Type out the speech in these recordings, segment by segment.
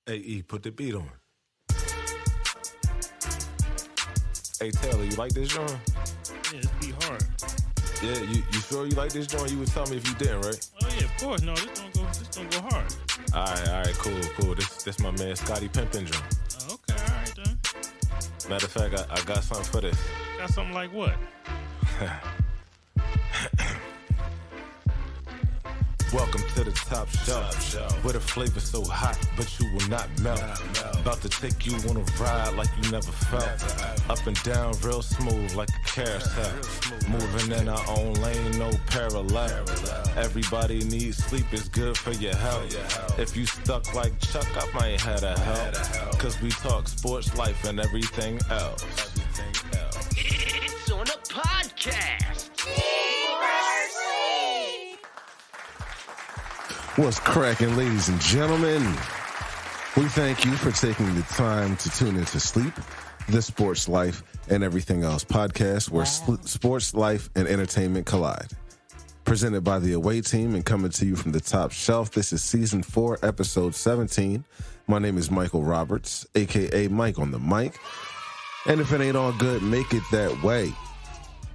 Hey, E, put the beat on. Hey, Taylor, you like this joint? Yeah, this beat hard. Yeah, you sure you like this joint? You would tell me if you didn't, right? Oh yeah, of course. No, this don't go hard. All right, cool. This my man Scotty Pimpin' joint. Oh, okay, all right then. Matter of fact, I got something for this. Got something like what? Welcome to the top shelf, where the flavor so hot, but you will not melt. About to take you on a ride like you never felt. Up and down, real smooth like a carousel. Moving in our own lane, no parallel. Everybody needs sleep, it's good for your health. If you stuck like Chuck, I might have to help. Cause we talk sports, life, and everything else. It's on a podcast. What's cracking, ladies and gentlemen? We thank you for taking the time to tune into S.L.E.E.P, the Sports, Life, and Everything Else podcast, where sports, life, and entertainment collide. Presented by the away team and coming to you from the top shelf, this is Season 4, Episode 17. My name is Michael Roberts, a.k.a. Mike on the mic. And if it ain't all good, make it that way.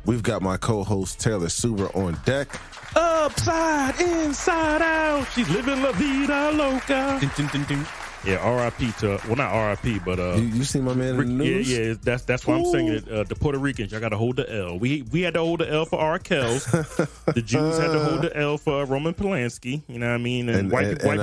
We've got my co-host Taylor Suber on deck. Upside, inside out. She's living la vida loca. Dun, dun, dun, dun. Yeah, R.I.P. to, well, not R.I.p., but you see my man in the news? Yeah, that's why I'm saying it. The Puerto Ricans, y'all got to hold the L. We had to hold the L for R. Kells. The Jews had to hold the L for Roman Polanski. You know what I mean? And white people had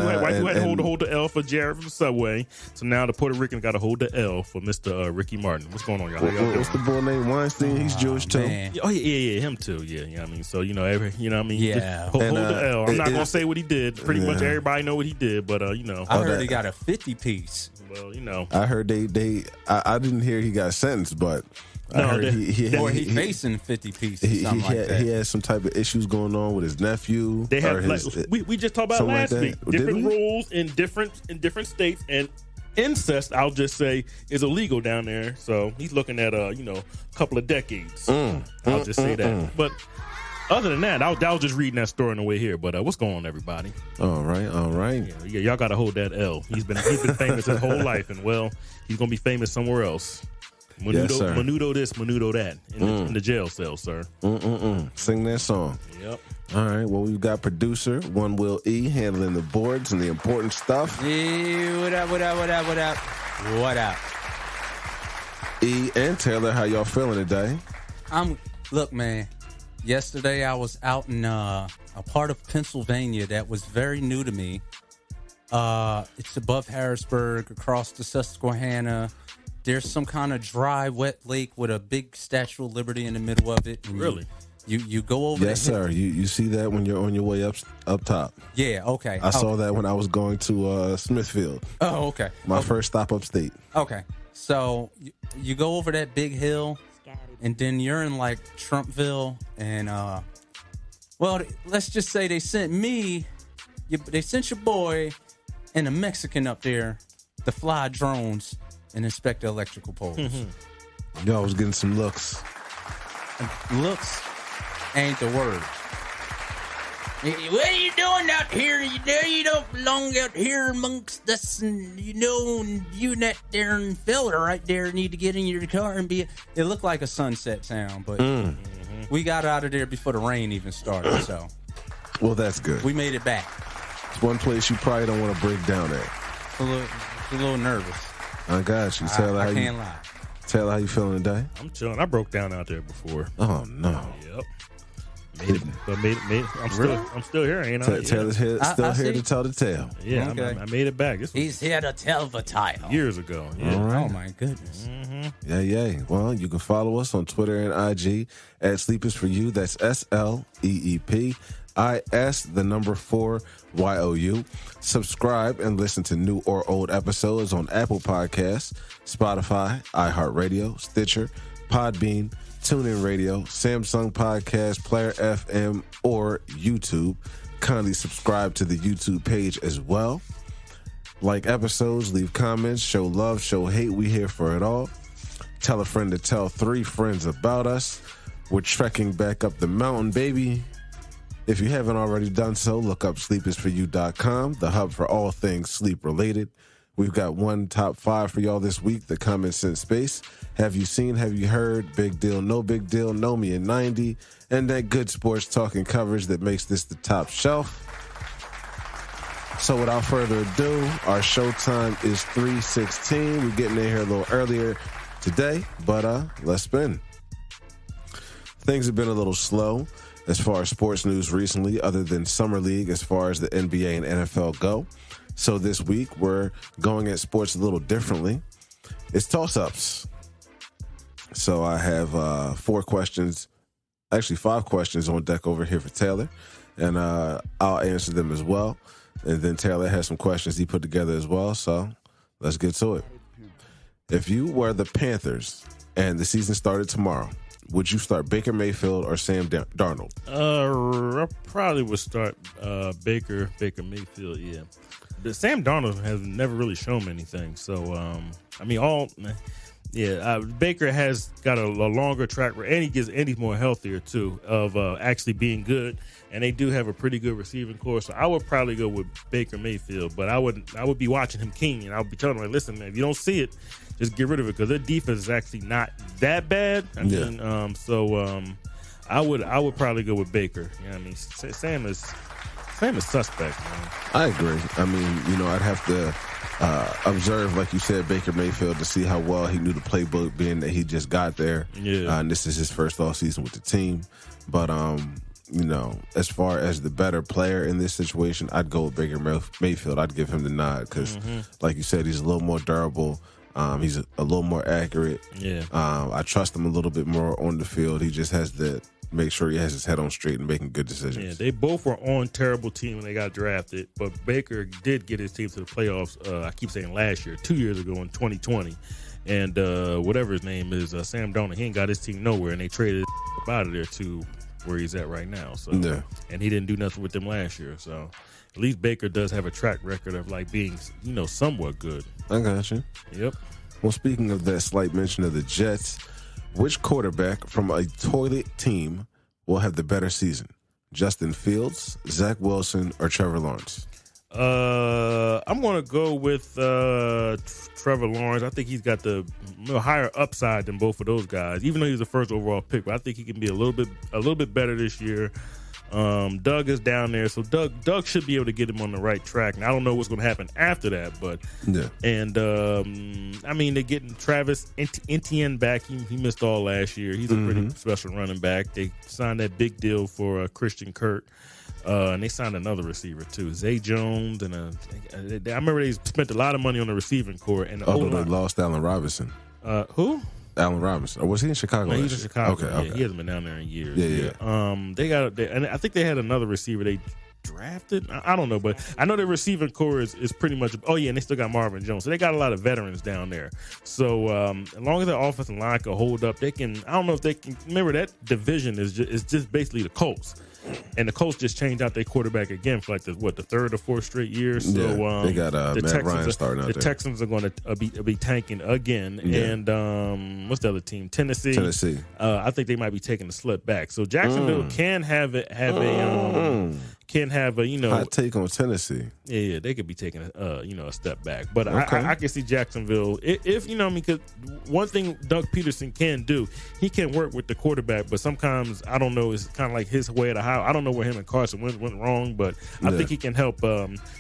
to hold the L for Jared from Subway. So now the Puerto Ricans got to hold the L for Mr. Ricky Martin. What's going on, y'all? What's the boy named Weinstein? He's Jewish too. Man. Oh yeah, him too. Yeah, you know what I mean. So you know what I mean. Yeah, hold the L. I'm not gonna say what he did. Pretty much everybody know what he did, but you know. I heard he got a 50-piece. Well, you know, I heard I didn't hear he got sentenced, but I heard he's facing 50 pieces. He had some type of issues going on with his nephew. They have we just talked about last week. Different rules in different states, and incest, I'll just say, is illegal down there. So he's looking at a couple of decades. I'll just say that. But other than that, I was just reading that story on the way here. But what's going on, everybody? All right. Yeah, y'all got to hold that L. He's been famous his whole life, and he's gonna be famous somewhere else. Menudo this, menudo that, in the jail cell, sir. Sing that song. Yep. All right. Well, we've got producer One Will E handling the boards and the important stuff. Hey, what up? E and Taylor, how y'all feeling today? Look, man. Yesterday, I was out in a part of Pennsylvania that was very new to me. It's above Harrisburg, across the Susquehanna. There's some kind of dry, wet lake with a big Statue of Liberty in the middle of it. Really? You go over. Yes, sir. You see that when you're on your way up top. Yeah. Okay. I saw that when I was going to Smithfield. Oh, okay. My first stop upstate. Okay. So you go over that big hill. And then you're in like Trumpville, and let's just say they sent your boy and a Mexican up there to fly drones and inspect the electrical poles. Yo, I was getting some looks. And looks ain't the word. What are you doing out here? You don't belong out here amongst us, and you that darn fella right there need to get in your car and be. It looked like a sunset town, but we got out of there before the rain even started. So, well, that's good. We made it back. It's one place you probably don't want to break down at. A little nervous. I got you, Taylor. I can't lie. Taylor, how you feeling today? I'm chilling. I broke down out there before. Oh no. Yep. I'm still here, ain't I? Taylor's here to tell the tale. Yeah, okay. I made it back. He's here to tell the tale. Years ago. Yeah. All right. Oh my goodness. Yeah. Well, you can follow us on Twitter and IG at S.L.E.E.P is for you. That's S.L.E.E.P. IS4YOU. Subscribe and listen to new or old episodes on Apple Podcasts, Spotify, Iheartradio, Stitcher, Podbean, Tunein Radio, Samsung Podcast, Player FM, or YouTube. Kindly subscribe to the YouTube page as well. Like episodes, leave comments, show love, show hate. We here for it all. Tell a friend to tell 3 friends about us. We're trekking back up the mountain, baby. If you haven't already done so, look up sleepisforyou.com, the hub for all things sleep related. We've got one top 5 for y'all this week, the Common Sense Space. Have you seen, have you heard, big deal, no big deal, know me in 90, and that good sports talking coverage that makes this the top shelf. So without further ado, our show time is 3:16. We're getting in here a little earlier today, but let's spin. Things have been a little slow as far as sports news recently, other than Summer League as far as the NBA and NFL go. So this week, we're going at sports a little differently. It's toss-ups. So I have 5 questions on deck over here for Taylor, and I'll answer them as well. And then Taylor has some questions he put together as well, so let's get to it. If you were the Panthers and the season started tomorrow, would you start Baker Mayfield or Sam Darnold? I probably would start Baker Mayfield, yeah. But Sam Darnold has never really shown me anything, so, Baker has got a longer track record, and he's more healthier, too, of actually being good. And they do have a pretty good receiving core, so I would probably go with Baker Mayfield. But I would be watching him keen, and I would be telling him, like, listen, man, if you don't see it, just get rid of it, because their defense is actually not that bad. I would probably go with Baker. You know what I mean? Sam is suspect, man. I agree. I mean, I'd have to observe, like you said, Baker Mayfield to see how well he knew the playbook, being that he just got there. Yeah. And this is his first off season with the team. But, as far as the better player in this situation, I'd go with Baker Mayfield. I'd give him the nod because, like you said, he's a little more durable. He's a little more accurate. Yeah. I trust him a little bit more on the field. He just has to make sure he has his head on straight and making good decisions. Yeah, they both were on terrible team when they got drafted, but Baker did get his team to the playoffs, I keep saying last year, 2 years ago in 2020. And whatever his name is, Sam Darnold, he ain't got his team nowhere, and they traded out of there to where he's at right now. So, yeah. And he didn't do nothing with them last year. So at least Baker does have a track record of like being, somewhat good. I got you. Yep. Well, speaking of that slight mention of the Jets, which quarterback from a toilet team will have the better season? Justin Fields, Zach Wilson, or Trevor Lawrence? I'm going to go with Trevor Lawrence. I think he's got the higher upside than both of those guys, even though he's the first overall pick. But I think he can be a little bit better this year. Doug is down there, so Doug should be able to get him on the right track. And I don't know what's going to happen after that, but yeah. And they're getting Travis Etienne back. He missed all last year. He's a pretty special running back. They signed that big deal for Christian Kirk. And they signed another receiver too, Zay Jones, and I remember they spent a lot of money on the receiving core. And they lost Allen Robinson. Who? Allen Robinson, or was he in Chicago? No, he's in Chicago. Okay. He hasn't been down there in years. Yeah. And I think they had another receiver they drafted. I don't know, but I know their receiving core is pretty much. Oh yeah, and they still got Marvin Jones, so they got a lot of veterans down there. So as long as their offensive line can hold up, they can. I don't know if they can. Remember that division is just basically the Colts. And the Colts just changed out their quarterback again for like the third or fourth straight year. So they got Matt Ryan starting out there. The Texans are going to be tanking again. Yeah. And what's the other team? Tennessee. I think they might be taking a slip back. So Jacksonville can have a hot take on Tennessee. Yeah, they could be taking a step back. But okay. I can see Jacksonville if because one thing Doug Peterson can do, he can work with the quarterback, but sometimes I don't know, it's kind of like his way to how. I don't know where him and Carson went wrong, but I think he can help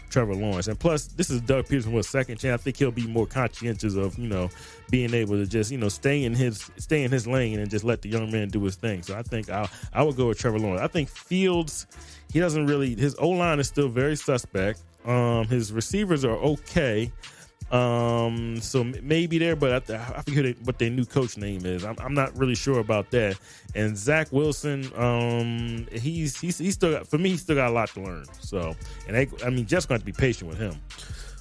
Trevor Lawrence. And plus, this is Doug Peterson with a second chance. I think he'll be more conscientious of being able to just stay in his lane and just let the young man do his thing. So I think I would go with Trevor Lawrence. I think Fields, he doesn't really. His O-line is still very suspect. His receivers are okay. So maybe there, but I forget what their new coach name is. I'm not really sure about that. And Zach Wilson, he's still got, for me, he's still got a lot to learn. So, and just going to be patient with him.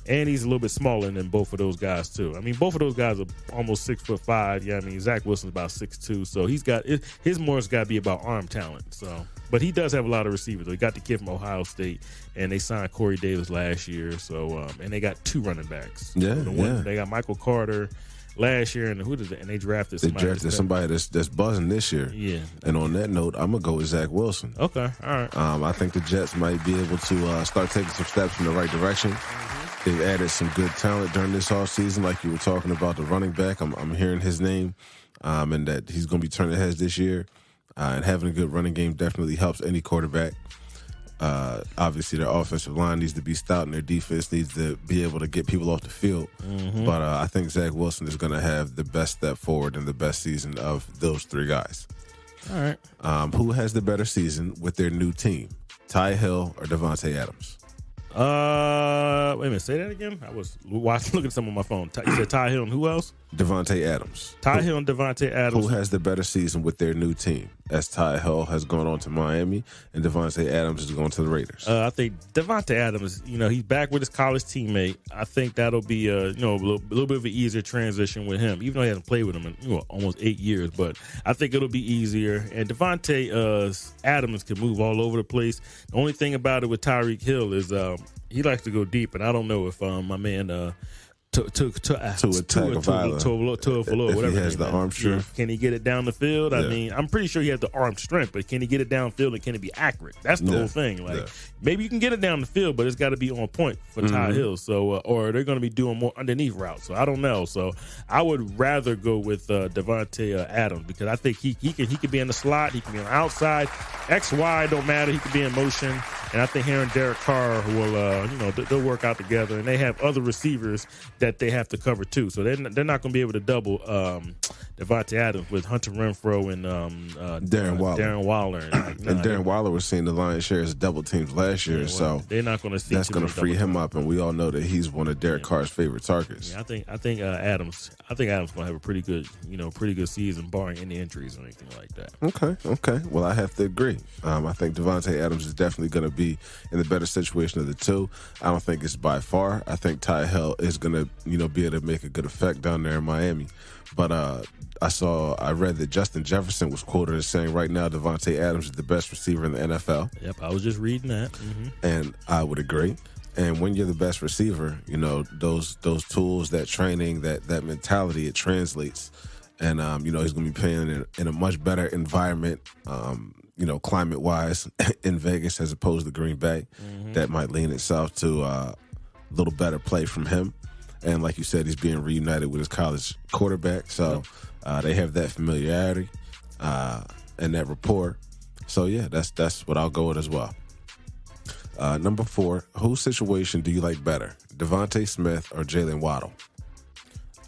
And he's a little bit smaller than both of those guys too. Both of those guys are almost 6'5". Yeah, Zach Wilson's about 6'2". So he's got his more's got to be about arm talent. So, but he does have a lot of receivers. He got the kid from Ohio State, and they signed Corey Davis last year. So, and they got 2 running backs. Yeah, They got Michael Carter last year, and they drafted somebody that's buzzing this year. Yeah. And on that note, I'm gonna go with Zach Wilson. Okay, all right. I think the Jets might be able to start taking some steps in the right direction. They've added some good talent during this offseason, like you were talking about the running back. I'm hearing his name, and that he's going to be turning heads this year. And having a good running game definitely helps any quarterback. Obviously, their offensive line needs to be stout, and their defense needs to be able to get people off the field. Mm-hmm. But I think Zach Wilson is going to have the best step forward and the best season of those three guys. All right. Who has the better season with their new team? Ty Hill or Devontae Adams? Wait a minute. Say that again. I was looking at something on my phone. You said Ty Hill and who else? Devontae Adams. Ty Hill and Devontae Adams. Who has the better season with their new team? As Ty Hill has gone on to Miami and Devontae Adams is going to the Raiders. I think Devontae Adams, he's back with his college teammate. I think that'll be a little bit of an easier transition with him, even though he hasn't played with him in almost 8 years. But I think it'll be easier. And Devontae Adams can move all over the place. The only thing about it with Tyreek Hill is he likes to go deep, and I don't know if my man to attack a violence, if he has the arm strength. Can he get it down the field? I mean, I'm pretty sure he has the arm strength, but can he get it downfield and can it be accurate? That's the whole thing. Maybe you can get it down the field, but it's got to be on point for Ty Hill. So, or they're going to be doing more underneath routes. So I don't know. So I would rather go with Devontae Adams because I think he could be in the slot, he can be on the outside, X, Y don't matter. He could be in motion, and I think him and Derek Carr will, they'll work out together, and they have other receivers that they have to cover too. So they're not going to be able to double Devontae Adams with Hunter Renfrow and Darren Waller. And Darren Waller was seeing the lion's share as double teams last year, so they're not going to see. That's going to free him up, and we all know that he's one of Derek Carr's favorite targets. Yeah, I think Adams. I think Adams going to have a pretty good season, barring any injuries or anything like that. Okay. Well, I have to agree. I think Devontae Adams is definitely going to be in the better situation of the two. I don't think it's by far. I think Ty Hill is going to be able to make a good effect down there in Miami. But I read that Justin Jefferson was quoted as saying right now Devontae Adams is the best receiver in the NFL. Yep, I was just reading that. Mm-hmm. And I would agree. And when you're the best receiver, those tools, that training, that mentality, it translates. And he's going to be playing in a much better environment, climate-wise in Vegas as opposed to Green Bay. Mm-hmm. That might lean itself to a little better play from him. And like you said, he's being reunited with his college quarterback. So they have that familiarity and that rapport. So, yeah, that's what I'll go with as well. Number 4, whose situation do you like better, Devontae Smith or Jalen Waddle?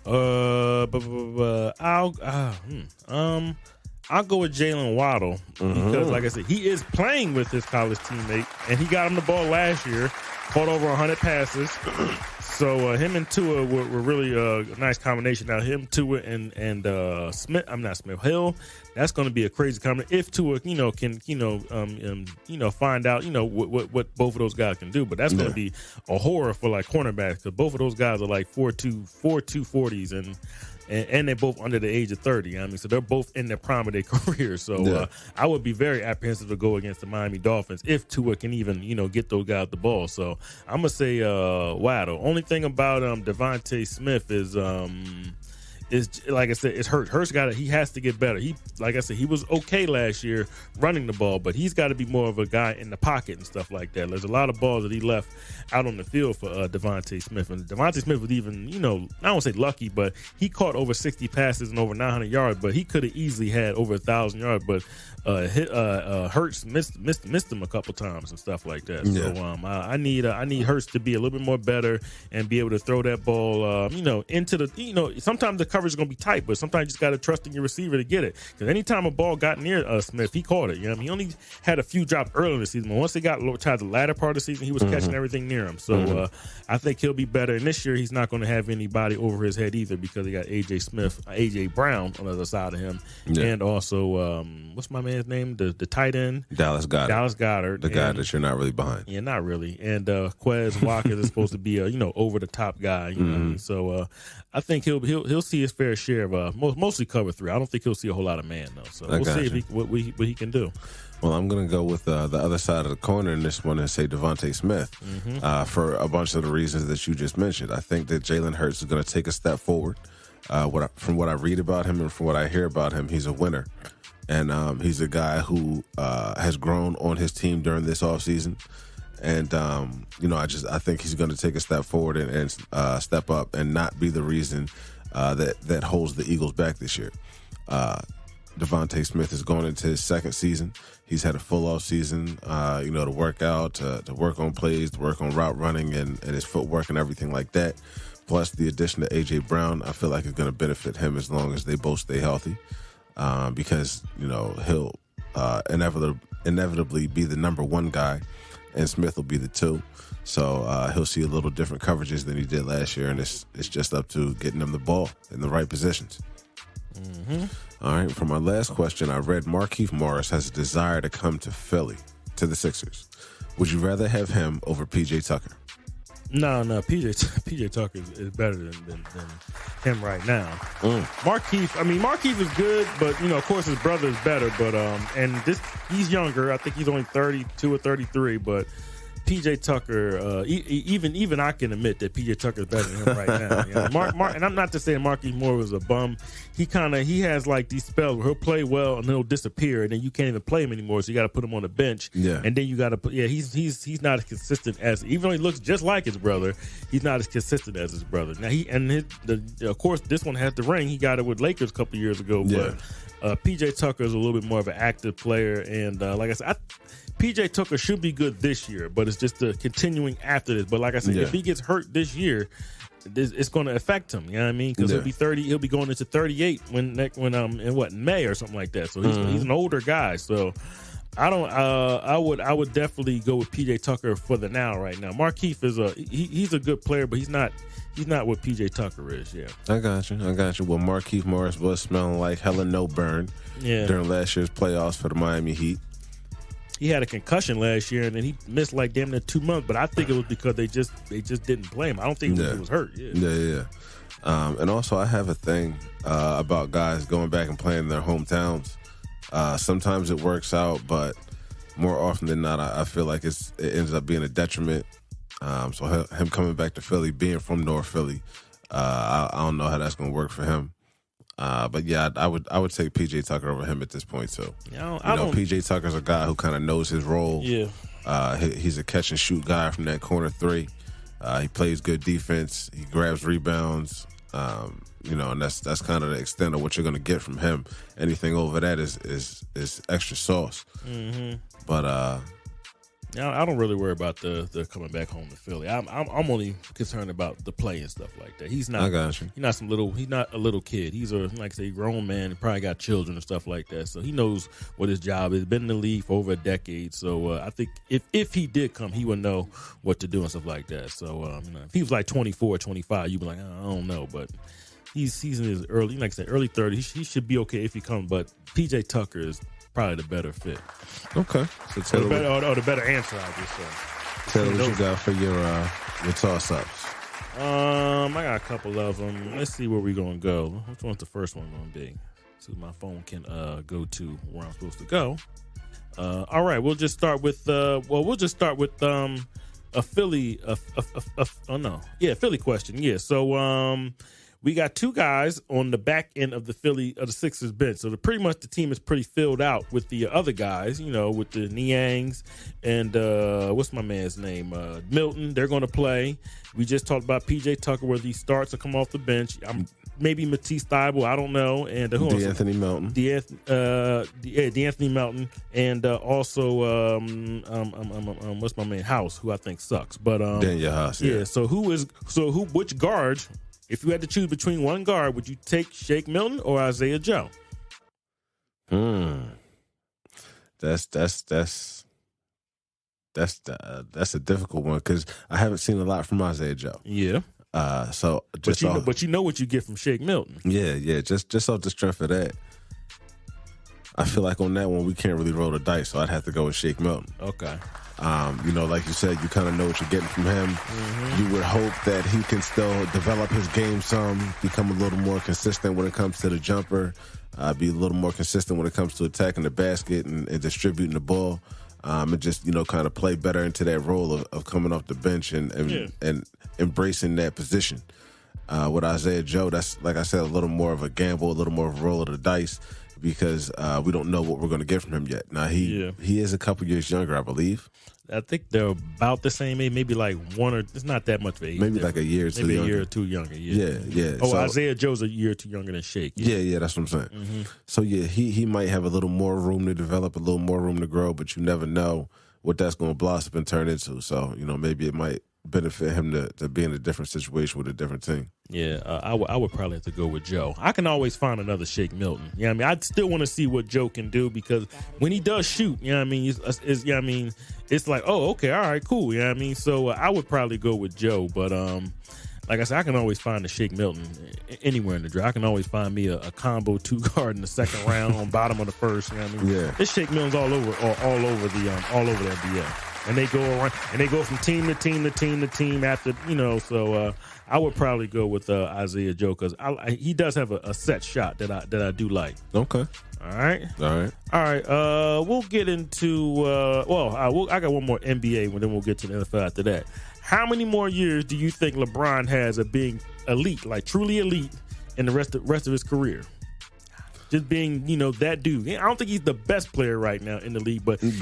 I'll go with Jalen Waddle because, like I said, he is playing with his college teammate, and he got him the ball last year, caught over 100 passes. So him and Tua were really a nice combination. Now him, Tua, and Hill. That's going to be a crazy combination if Tua, can find out what both of those guys can do. But that's going to be a horror for like cornerbacks because both of those guys are like 4.240s and they're both under the age of 30. So they're both in the prime of their career. So I would be very apprehensive to go against the Miami Dolphins if Tua can even, get those guys the ball. So I'm going to say Waddle. Only thing about Devontae Smith is like I said, it's Hurts. Hurts he has to get better. He was okay last year running the ball, but he's got to be more of a guy in the pocket and stuff like that. There's a lot of balls that he left out on the field for Devontae Smith. And Devontae Smith was even, I don't say lucky, but he caught over 60 passes and over 900 yards, but he could have easily had over 1,000 yards, but Hurts missed him a couple times and stuff like that. Yeah. So I need Hurts to be a little bit more better and be able to throw that ball, into the, sometimes the coverage is going to be tight, but sometimes you just got to trust in your receiver to get it. Because anytime a ball got near Smith, he caught it. He only had a few drops early in the season, but once they got to the latter part of the season, he was catching everything near him. So I think he'll be better. And this year, he's not going to have anybody over his head either because he got AJ Brown on the other side of him, and also what's my man's name? The tight end, Dallas Goedert, the guy that you're not really behind. Yeah, not really. And Quez Watkins is supposed to be a over the top guy. You know what I mean? So I think he'll see his fair share of mostly cover 3. I don't think he'll see a whole lot of man though. So we'll see what he can do. Well, I'm going to go with the other side of the corner in this one and say Devontae Smith for a bunch of the reasons that you just mentioned. I think that Jalen Hurts is going to take a step forward. From what I read about him and from what I hear about him, he's a winner. And he's a guy who has grown on his team during this offseason. And I think he's going to take a step forward and step up and not be the reason that holds the Eagles back this year. Devontae Smith is going into his second season. He's had a full off season, to work out, to work on plays, to work on route running and his footwork and everything like that. Plus the addition to A.J. Brown, I feel like is going to benefit him as long as they both stay healthy, because he'll inevitably be the number one guy, and Smith will be the 2. So he'll see a little different coverages than he did last year, and it's just up to getting him the ball in the right positions. Mm-hmm. All right, for my last question, I read Markieff Morris has a desire to come to Philly, to the Sixers. Would you rather have him over P.J. Tucker? No, PJ Tucker is better than him right now. Markieff is good, but of course his brother is better. But he's younger. I think he's only 32 or 33. But PJ Tucker, even I can admit that PJ Tucker is better than him right now. And I'm not just saying Markieff Moore was a bum. He has like these spells where he'll play well and he'll disappear, and then you can't even play him anymore. So you got to put him on the bench. Yeah. And then you got to put. Yeah, he's not as consistent as, even though he looks just like his brother, he's not as consistent as his brother. Now of course this one has the ring. He got it with Lakers a couple years ago. Yeah. But PJ Tucker is a little bit more of an active player, and like I said, PJ Tucker should be good this year, but it's just the continuing after this. But like I said, if he gets hurt this year, it's going to affect him. You know what I mean? Because he'll be 30. He'll be going into 38 in May or something like that. So he's an older guy. So I would definitely go with PJ Tucker for the now. Right now, Markieff is he's a good player, but he's not what PJ Tucker is. Yeah, I got you. Well, Markieff Morris was smelling like hella no burn during last year's playoffs for the Miami Heat. He had a concussion last year, and then he missed like damn near 2 months. But I think it was because they just didn't play him. I don't think he was hurt. Yeah. And also, I have a thing about guys going back and playing in their hometowns. Sometimes it works out, but more often than not, I feel like it ends up being a detriment. So him coming back to Philly, being from North Philly, I don't know how that's going to work for him. But yeah, I would take PJ Tucker over him at this point too. PJ Tucker's a guy who kind of knows his role. Yeah, he's a catch and shoot guy from that corner 3. He plays good defense. He grabs rebounds. And that's kind of the extent of what you're going to get from him. Anything over that is extra sauce. Mm-hmm. But I don't really worry about the coming back home to Philly. I'm only concerned about the play and stuff like that. He's not. I got you. He's not a little kid. He's a grown man and probably got children and stuff like that. So he knows what his job is. Been in the league for over a decade. So I think if he did come, he would know what to do and stuff like that. So if he was like 24, 25, you'd be like, I don't know, but. He's in his early 30s. He should be okay if he comes, but PJ Tucker is probably the better fit. Okay. So the better answer, I just say. Tell what you got for your toss-ups. I got a couple of them. Let's see where we're going to go. Which one's the first one going to be? So my phone can go to where I'm supposed to go. All right, we'll just start with a Philly Philly question. Yeah. So we got 2 guys on the back end of the Sixers bench. So pretty much the team is pretty filled out with the other guys, with the Niangs and what's my man's name? Milton. They're going to play. We just talked about PJ Tucker, whether he starts or come off the bench. Maybe Matisse Thybulle, I don't know. And D'Anthony Melton. D'Anthony Melton, and also what's my man House, who I think sucks. But Daniel House. Yeah. So which guard? If you had to choose between one guard, would you take Shake Milton or Isaiah Joe? That's a difficult one because I haven't seen a lot from Isaiah Joe. Yeah. But you know what you get from Shake Milton. Yeah. Just off the strength of that, I feel like on that one we can't really roll the dice, so I'd have to go with Shake Milton. Okay. Like you said, you kind of know what you're getting from him. Mm-hmm. You would hope that he can still develop his game some, become a little more consistent when it comes to the jumper, be a little more consistent when it comes to attacking the basket and distributing the ball, and just, kind of play better into that role of coming off the bench and embracing that position. With Isaiah Joe, that's, like I said, a little more of a gamble, a little more of a roll of the dice. because we don't know what we're going to get from him yet. Now, he is a couple years younger, I believe. I think they're about the same age, maybe like one or it's not that much of age. Maybe like a year or two maybe younger. a year or two younger. Yeah. Oh, so, Isaiah Joe's a year or two younger than Shake. Yeah, that's what I'm saying. Mm-hmm. So yeah, he might have a little more room to develop, a little more room to grow, but you never know what that's going to blossom and turn into. So maybe it might benefit him to be in a different situation with a different team. Yeah, I would probably have to go with Joe. I can always find another Shake Milton. You know what I mean? I still want to see what Joe can do because when he does shoot, you know what I mean? It's like, oh, okay, all right, cool. You know what I mean? So I would probably go with Joe, but like I said, I can always find a Shake Milton anywhere in the draft. I can always find me a combo 2-guard in the second round on bottom of the first. You know what I mean? Yeah. This Shake Milton's all over the NBA. And they go around and they go from team to team to team to team after, so I would probably go with Isaiah Joe because he does have a set shot that I do like. Okay. All right. We'll get into I got one more NBA, and then we'll get to the NFL after that. How many more years do you think LeBron has of being elite, like truly elite, in the rest of his career? Just being, that dude. I don't think he's the best player right now in the league, but he's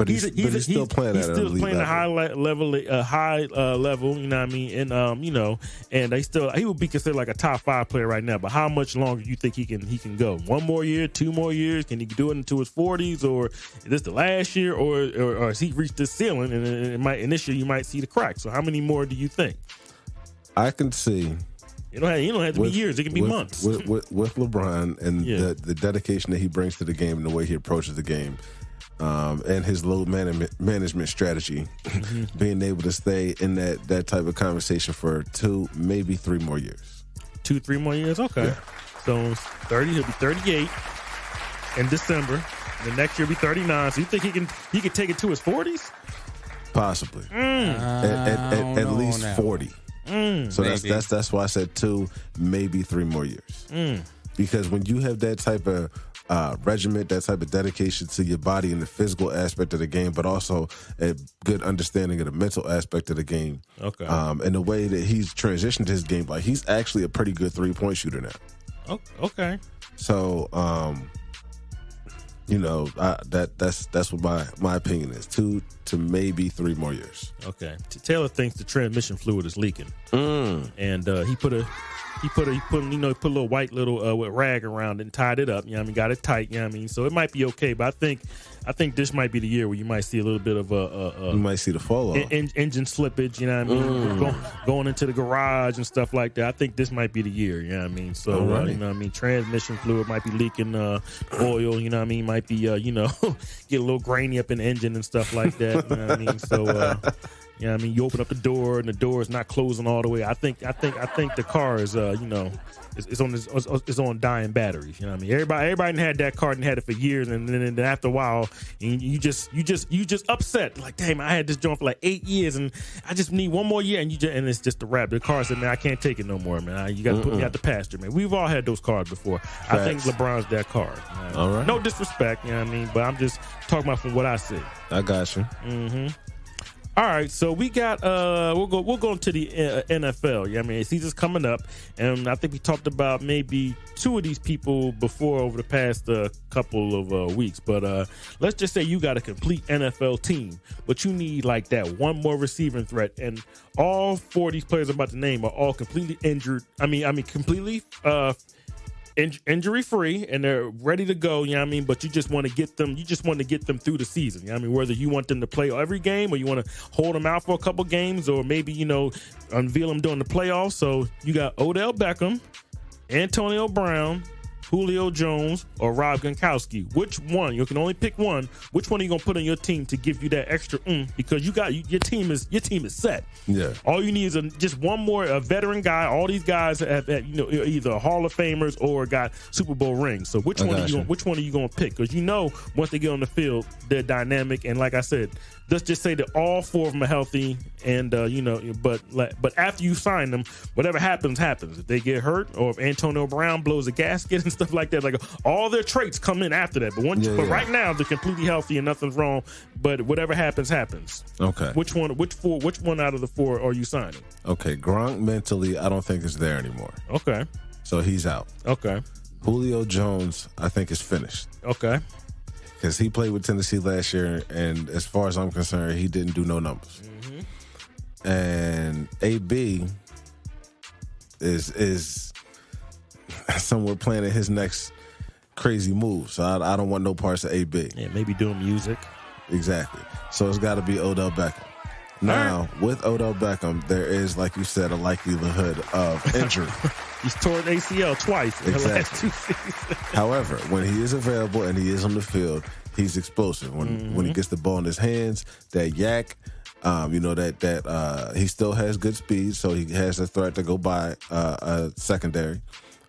still playing at a high level. You know what I mean? And and he would be considered like a top 5 player right now. But how much longer do you think he can go? 1 more year, 2 more years? Can he do it into his 40s, or is this the last year, or has he reached the ceiling? And initially you might see the crack. So how many more do you think? I can see. You don't have to be years. It can be months. With LeBron and the dedication that he brings to the game and the way he approaches the game, and his load management strategy, being able to stay in that type of conversation for 2, maybe 3 more years. 2-3 more years? Okay. Yeah. So 30, he'll be 38 in December. The next year he'll be 39. So you think he can take it to his 40s? Possibly. At least 40. So that's why I said 2, maybe 3 more years. Because when you have that type of regiment, that type of dedication to your body and the physical aspect of the game, but also a good understanding of the mental aspect of the game, and the way that he's transitioned his game, like he's actually a pretty good 3-point shooter now. Okay. So, that's what my opinion is. 2 to maybe 3 more years. Okay. Taylor thinks the transmission fluid is leaking, and he put a little white rag around it and tied it up. You know what I mean? Got it tight. You know what I mean? So it might be okay, but I think this might be the year where you might see a little bit of you might see the fall off, engine slippage. You know what I mean? Going into the garage and stuff like that. I think this might be the year. You know what I mean? So you know what I mean? Transmission fluid might be leaking, oil. You know what I mean? Might be get a little grainy up in the engine and stuff like that. You know what I mean? So. You know what I mean? You open up the door and the door is not closing all the way. I think the car is it's on dying batteries. You know what I mean? Everybody had that car and had it for years, and then after a while, you just upset. Like, damn, I had this joint for like 8 years, and I just need 1 more year, and it's just a wrap. The car said, man, I can't take it no more, man. You got to put me out the pasture, man. We've all had those cars before. Facts. I think LeBron's that car. You know? All right. No disrespect, you know what I mean? But I'm just talking about from what I see. I got you. Mm-hmm. All right, so we got we'll go into the NFL. Yeah, I mean, season's coming up, and I think we talked about maybe 2 of these people before over the past couple of weeks. But let's just say you got a complete NFL team, but you need like that 1 more receiving threat, and all 4 of these players I'm about to name are all completely injured. I mean, completely injury free, and they're ready to go. You know what I mean? But you just want to get them. You just want to get them through the season. You know what I mean? Whether you want them to play every game, or you want to hold them out for a couple games, or maybe unveil them during the playoffs. So you got Odell Beckham, Antonio Brown, Julio Jones, or Rob Gronkowski. Which one? You can only pick one. Which one are you gonna put on your team to give you that extra? Because your team is set. Yeah. All you need is just 1 more veteran guy. All these guys have either Hall of Famers or got Super Bowl rings. So which one are you gonna pick? Because once they get on the field, they're dynamic. And like I said, let's just say that all 4 of them are healthy. And but after you sign them, whatever happens. If they get hurt, or if Antonio Brown blows a gasket and stuff like that, like all their traits come in after that. But right now they're completely healthy and nothing's wrong. But whatever happens. Okay. Which one out of the 4 are you signing? Okay, Gronk mentally, I don't think is there anymore. Okay. So he's out. Okay. Julio Jones, I think, is finished. Okay. Because he played with Tennessee last year, and as far as I'm concerned, he didn't do no numbers. Mm-hmm. And AB is somewhere planning his next crazy move. So I don't want no parts of AB. Yeah, maybe doing music. Exactly. So it's got to be Odell Beckham. Now, with Odell Beckham, there is, like you said, a likelihood of injury. He's torn ACL twice in the last 2 seasons. However, when he is available and he is on the field, he's explosive. When he gets the ball in his hands, that yak, that he still has good speed, so he has a threat to go by a secondary.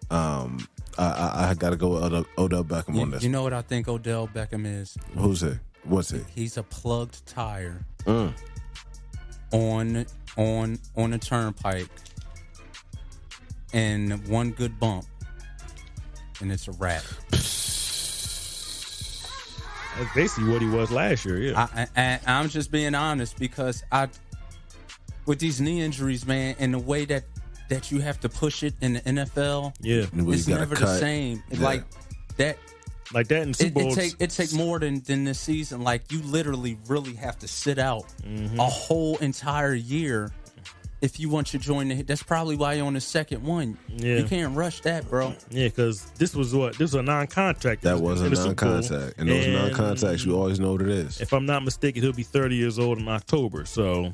I got to go with Odell Beckham on this. You know what I think Odell Beckham is? Who's he? What's he? He's a plugged tire on a turnpike, and one good bump, and it's a wrap. That's basically what he was last year. Yeah, I'm just being honest because with these knee injuries, man, and the way that you have to push it in the NFL, it's never the same. Yeah. Like that in Super Bowls. It take more than this season. Like, you literally really have to sit out a whole entire year if you want to join that's probably why you're on the second one. Yeah. You can't rush that, bro. Yeah, because this was a non-contract. That was a non-contract. And those non-contracts, you always know what it is. If I'm not mistaken, he'll be 30 years old in October. So,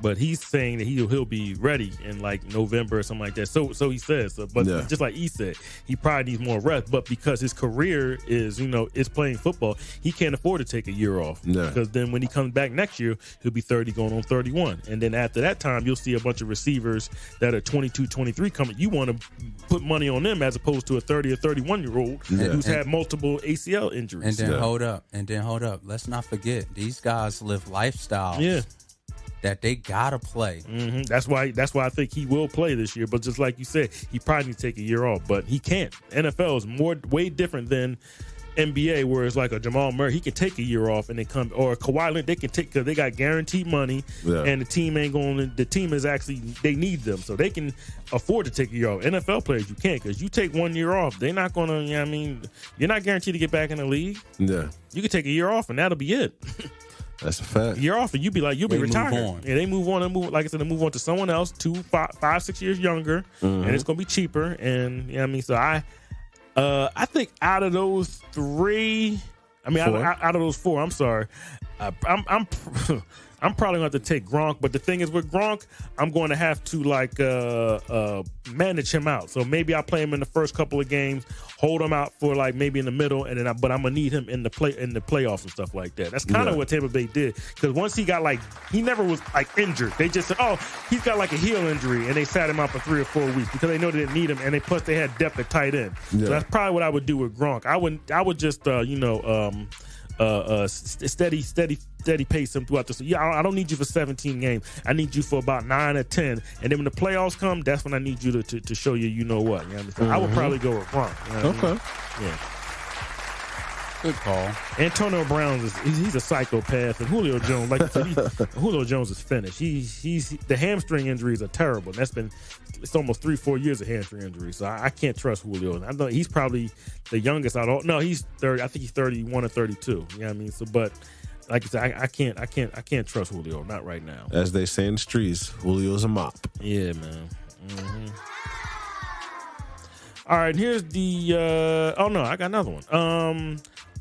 but he's saying that he'll be ready in like November or something like that. So he says. So, but just like he said, he probably needs more rest. But because his career is playing football, he can't afford to take a year off. Yeah. Because then when he comes back next year, he'll be 30 going on 31. And then after that time, you'll see a bunch of receivers that are 22, 23 coming. You want to put money on them as opposed to a 30 or 31-year-old who's had multiple ACL injuries. And then hold up. Let's not forget, these guys live lifestyles that they gotta play. Mm-hmm. That's why I think he will play this year. But just like you said, he probably needs to take a year off. But he can't. NFL is way different than NBA, where it's like a Jamal Murray. He can take a year off and then come, or a Kawhi Leonard. They can take, because they got guaranteed money, and the team ain't going. The team is actually, they need them, so they can afford to take a year off. NFL players, you can't, because you take 1 year off, they're not going to. You're not guaranteed to get back in the league. Yeah, you can take a year off and that'll be it. That's a fact. You're off, and you'll be retired. Yeah, they move on. Like I said, they move on to someone else, 5, 6 years younger, and it's gonna be cheaper. And so I think out of those three, out of those four, I'm sorry, I'm probably going to have to take Gronk. But the thing is, with Gronk, I'm going to have to manage him out. So maybe I'll play him in the first couple of games, hold him out for like maybe in the middle, and then but I'm gonna need him in the playoffs and stuff like that. That's kind of what Tampa Bay did, because once he got he never was like injured. They just said, oh, he's got like a heel injury, and they sat him out for 3 or 4 weeks because they know they didn't need him, and plus they had depth at tight end. So that's probably what I would do with Gronk. I would just steady pace him throughout the season. I don't need you for 17 games. I need you for about 9 or 10, and then when the playoffs come, that's when I need you to show you know what. You know what I would probably go with Gronk. You know what I mean? Yeah. Good call. Antonio Brown he's a psychopath, and Julio Jones, like you said, Julio Jones is finished. He's the hamstring injuries are terrible. And it's almost 3-4 years of hamstring injuries. So I can't trust Julio. I know he's probably the youngest out of all. No, he's 30. I think he's 31 or 32. You know what I mean? So, but like I said, I can't trust Julio. Not right now. As they say in the streets, Julio's a mop. Yeah, man. Mm-hmm. All right, here's the. Oh no, I got another one.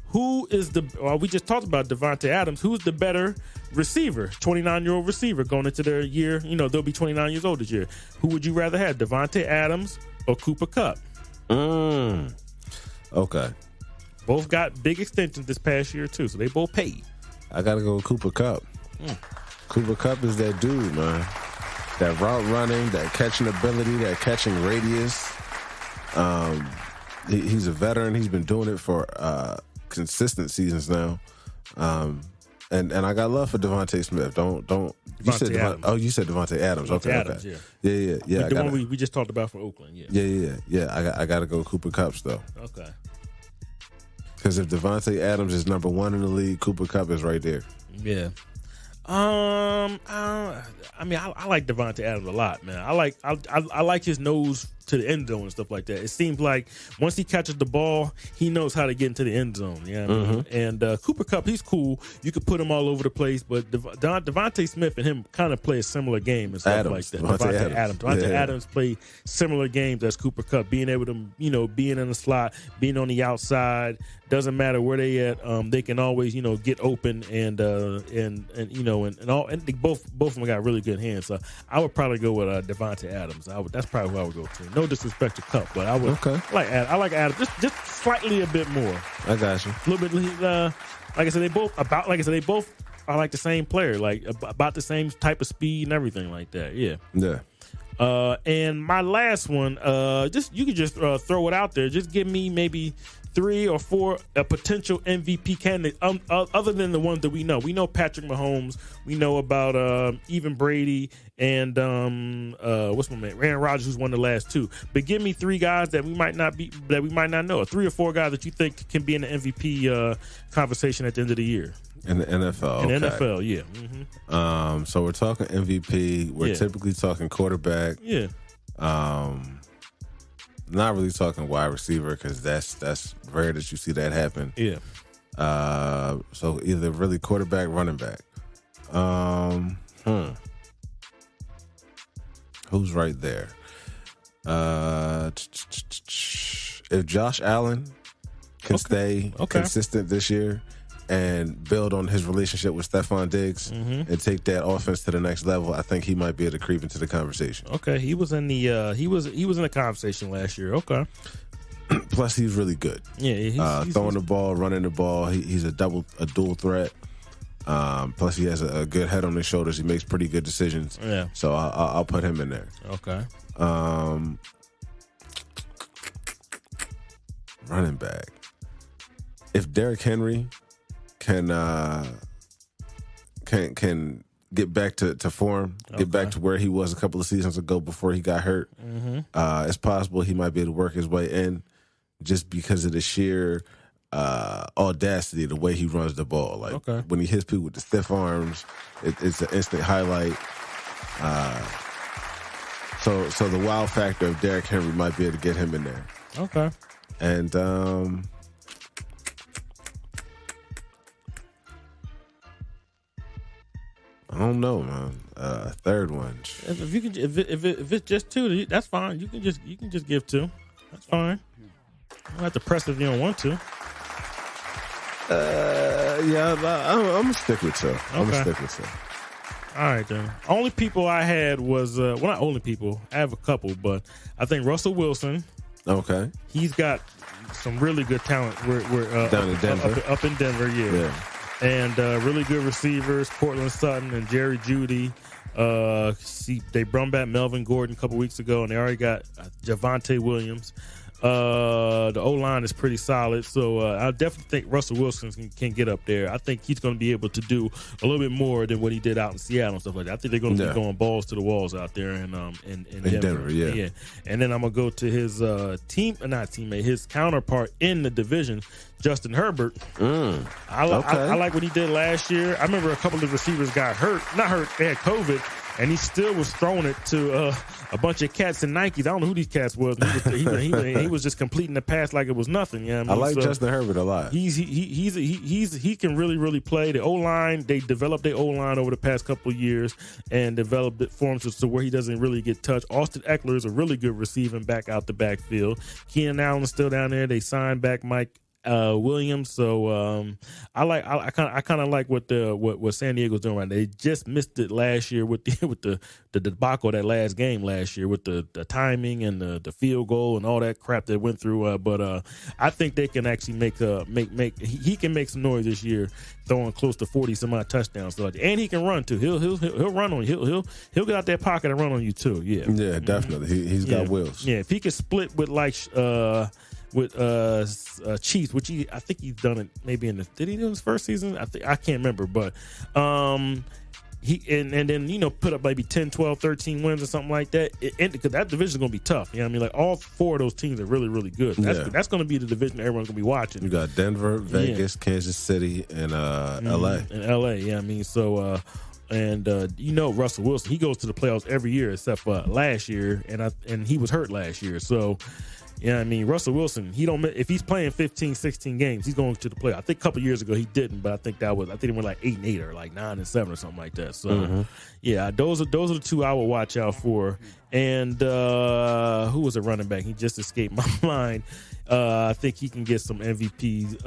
Who is we just talked about Devontae Adams. Who's the better receiver? 29-year-old receiver going into their year. They'll be 29 years old this year. Who would you rather have, Devontae Adams or Cooper Kupp? Okay. Both got big extensions this past year too, so they both paid. I gotta go with Cooper Kupp. Cooper Kupp is that dude, man. That route running, that catching ability, that catching radius. He's a veteran. He's been doing it for consistent seasons now. And I got love for Devontae Smith. Don't you said you said Devontae Adams. Okay. Adams, yeah. The one we just talked about for Oakland. Yeah. I got to go Cooper Kupp though. Okay. Because if Devontae Adams is number 1 in the league, Cooper Kupp is right there. Yeah. I like Devontae Adams a lot, man. I like his nose to the end zone and stuff like that. It seems like once he catches the ball, he knows how to get into the end zone. Yeah, you know I mean? And Cooper Kupp, he's cool. You could put him all over the place, but Devontae Smith and him kind of play a similar game and stuff like that. Devontae Adams play similar games as Cooper Kupp, being able to, you know, being in the slot, being on the outside. Doesn't matter where they at. They can always, you know, get open and you know and they both of them got really good hands. So I would probably go with Devontae Adams. That's probably who I would go to. No disrespect to Kupp, but I would. Okay. I like Adams just slightly a bit more. I got you. A little bit. Like I said, they both are like the same player, like about the same type of speed and everything like that. Yeah. Yeah. And my last one, you could just throw it out there. Just give me maybe 3 or 4 potential MVP candidates, other than the ones that we know. We know Patrick Mahomes. We know about even Brady and what's my man, Aaron Rodgers, who's won the last 2. But give me 3 guys that we might not know, or 3 or 4 guys that you think can be in the MVP conversation at the end of the year. In the NFL, In the NFL, yeah. Mm-hmm. So we're talking MVP. We're typically talking quarterback. Yeah. Not really talking wide receiver, because that's rare that you see that happen. Yeah. So either really quarterback, running back. Who's right there? If Josh Allen can stay consistent this year and build on his relationship with Stephon Diggs and take that offense to the next level, I think he might be able to creep into the conversation. Okay, he was in the he was in the conversation last year. Okay. Plus, he's really good. Yeah, he's throwing the ball, running the ball. He's a dual threat. Plus, he has a good head on his shoulders. He makes pretty good decisions. Yeah. So I'll put him in there. Okay. Running back. If Derrick Henry can get back to form, get back to where he was a couple of seasons ago before he got hurt, it's possible he might be able to work his way in, just because of the sheer audacity, the way he runs the ball. Like when he hits people with the stiff arms, it's an instant highlight. So the wow factor of Derrick Henry might be able to get him in there. Okay. And I don't know, man. Third one. If you can, if it's just 2, that's fine. You can just give 2. That's fine. You don't have to press if you don't want to. Yeah, I'm gonna stick with 2. I'm gonna stick with 2. All right, then. Only people I had was well, not only people. I have a couple, but I think Russell Wilson. Okay. He's got some really good talent. We're down in Denver. Up in Denver, yeah. And really good receivers, Cortland Sutton and Jerry Jeudy. They brought back Melvin Gordon a couple weeks ago, and they already got Javonte Williams. The O-line is pretty solid, so I definitely think Russell Wilson can get up there. I think he's going to be able to do a little bit more than what he did out in Seattle and stuff like that. I think they're going to be going balls to the walls out there in Denver. Yeah. And then I'm going to go to his his counterpart in the division, Justin Herbert. I like what he did last year. I remember a couple of receivers got hurt. Not hurt, they had COVID. And he still was throwing it to a bunch of cats in Nikes. I don't know who these cats was. He was just completing the pass like it was nothing. You know what I mean? I like Justin Herbert a lot. He can really play. The O-line, they developed their O-line over the past couple of years and developed it for him to where he doesn't really get touched. Austin Eckler is a really good receiving back out the backfield. Keenan Allen's still down there. They signed back Mike Williams, so I kind of like what San Diego's doing right now. They just missed it last year with the debacle of that last game last year with the timing and the field goal and all that crap that went through. But I think they can actually he can make some noise this year, throwing close to 40 some odd touchdowns. And he can run too. He'll run on you. He'll get out that pocket and run on you too. Yeah. Yeah, definitely. He's got wheels. Yeah, if he could split with Chiefs, which I think he's done it maybe did he do his first season? I can't remember, but he and then put up maybe 10, 12, 13 wins or something like that. Because that division is going to be tough. You know what I mean? Like all 4 of those teams are really, really good. That's going to be the division everyone's going to be watching. You got Denver, Vegas, Kansas City, and LA. And LA, yeah. I mean, so And Russell Wilson, he goes to the playoffs every year except for last year, and he was hurt last year. So, yeah, I mean, Russell Wilson, if he's playing 15, 16 games, he's going to the playoffs. I think a couple years ago he didn't, but I think he went like 8-8 or like 9-7 or something like that. So, yeah, those are the two I would watch out for. And who was a running back? He just escaped my mind. I think he can get some MVPs.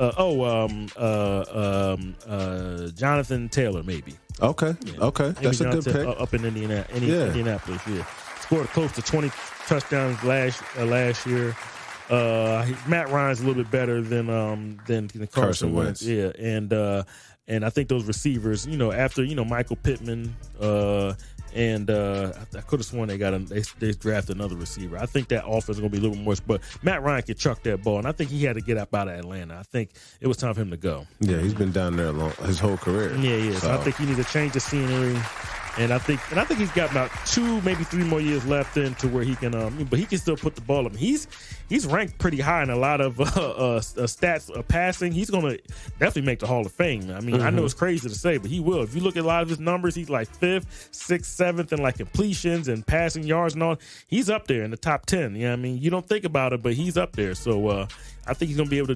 Jonathan Taylor, maybe. Okay, okay, that's a good pick. Up in Indianapolis, yeah. Scored close to 20 touchdowns last year. Matt Ryan's a little bit better than Carson Wentz. Yeah, and I think those receivers, after Michael Pittman, and I could have sworn they drafted another receiver. I think that offense is going to be a little more, but Matt Ryan could chuck that ball, and I think he had to get up out of Atlanta. I think it was time for him to go. Yeah, he's been down there his whole career. Yeah. So I think he needs to change the scenery. And I think he's got about 2, maybe 3 more years left in to where he can, but he can still put the ball up. He's ranked pretty high in a lot of stats of passing. He's going to definitely make the Hall of Fame. I mean, I know it's crazy to say, but he will. If you look at a lot of his numbers, he's like 5th, 6th, 7th in like completions and passing yards and all. He's up there in the top 10. You know what I mean? You don't think about it, but he's up there. So I think he's going to be able to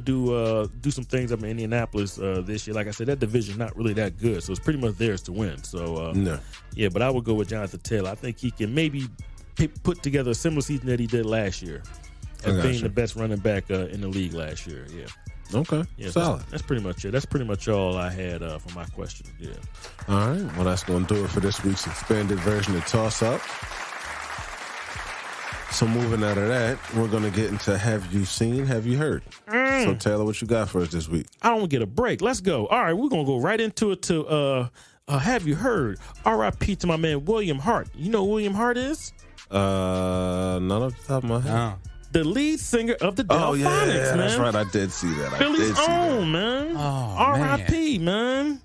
do some things up in Indianapolis this year. Like I said, that division not really that good, so it's pretty much theirs to win. So no. Yeah, but I would go with Jonathan Taylor. I think he can maybe put together a similar season that he did last year as being the best running back in the league last year. Yeah. Okay. Yeah, solid. That's pretty much it. That's pretty much all I had for my question. Yeah. All right. Well, that's going to do it for this week's expanded version of Toss Up. So moving out of that, we're going to get into Have You Seen, Have You Heard? So Taylor, what you got for us this week? I don't get a break. Let's go. All right, we're going to go right into it to Have You Heard? R.I.P. to my man William Hart. You know who William Hart is? None off the top of my head. Oh. The lead singer of the Delphonics, man. That's right. I did see that. Philly's own, man. Oh, R.I.P., man.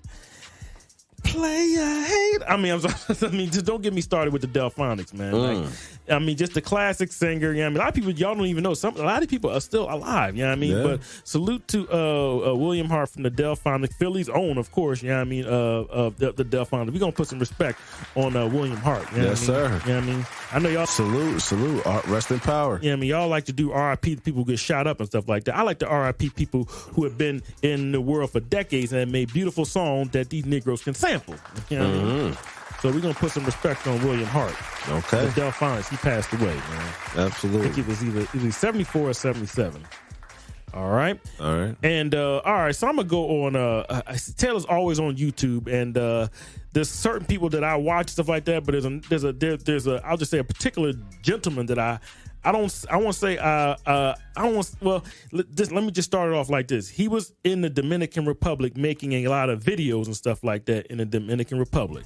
Player hate. I mean, just don't get me started with the Delphonics, man. Like, I mean, just the classic singer. You know what I mean? A lot of people, y'all don't even know. A lot of people are still alive. You know what I mean? Yeah. But salute to William Hart from the Delphonics, Philly's own, of course. You know what I mean? The Delphonics. We're gonna put some respect on William Hart. You know yes, sir. You know what I mean? I know y'all. Salute. Rest in power. Yeah, I mean, y'all like to do R.I.P. to people who get shot up and stuff like that. I like to R.I.P. people who have been in the world for decades and have made beautiful songs that these Negroes can sample. You know what I mean? So we're going to put some respect on William Hart. Okay. The Delphonics, he passed away, man. Absolutely. I think he was either 74 or 77. All right. And all right, so I'm gonna go on. Taylor's always on YouTube, and there's certain people that I watch stuff like that. But there's a I'll just say a particular gentleman that I don't want to say let me just start it off like this. He was in the Dominican Republic making a lot of videos and stuff like that in the Dominican Republic,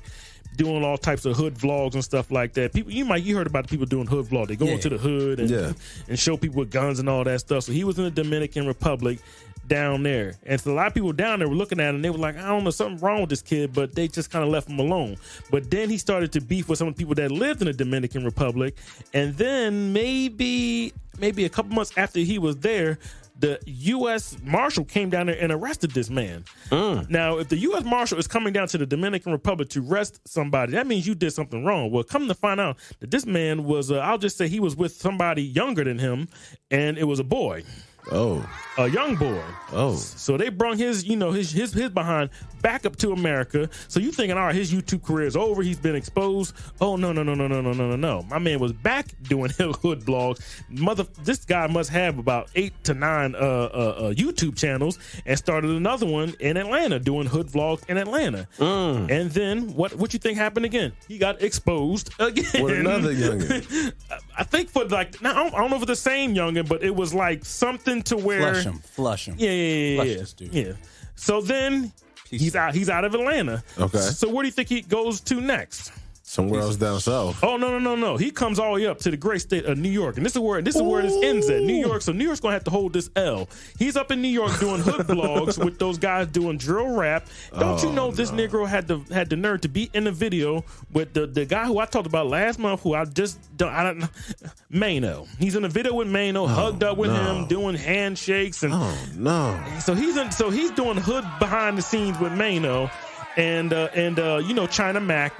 doing all types of hood vlogs and stuff like that. People, you heard about the people doing hood vlogs. They go into the hood and show people with guns and all that stuff. So he was in the Dominican Republic down there, and so a lot of people down there were looking at him and they were like, I don't know, something wrong with this kid, but they just kind of left him alone. But then he started to beef with some of the people that lived in the Dominican Republic, and then maybe a couple months after he was there, the U.S. Marshal came down there and arrested this man. Now, if the U.S. Marshal is coming down to the Dominican Republic to arrest somebody, that means you did something wrong. Well, come to find out that this man was, I'll just say he was with somebody younger than him, and it was a boy. Oh. A young boy. Oh. So they brung his behind back up to America. So you thinking, all right, his YouTube career is over. He's been exposed. Oh, no. My man was back doing hood blogs. This guy must have about 8 to 9 YouTube channels, and started another one in Atlanta doing hood vlogs in Atlanta. And then what you think happened again? He got exposed again. With another youngin. I think for like, now I don't know if it's the same youngin, but it was like something to where flush him. Yeah. Flush this dude. Yeah. So then he's out of Atlanta. Okay. So where do you think he goes to next? Somewhere else down south. Oh, no. He comes all the way up to the great state of New York. And this is where this ends at. New York. So New York's going to have to hold this L. He's up in New York doing hood vlogs with those guys doing drill rap. Don't you know this Negro had the nerve to be in the video with the guy who I talked about last month, who I don't know, Mano. He's in the video with Mano, hugged up with him, doing handshakes. And So he's doing hood behind the scenes with Mano. and China Mac.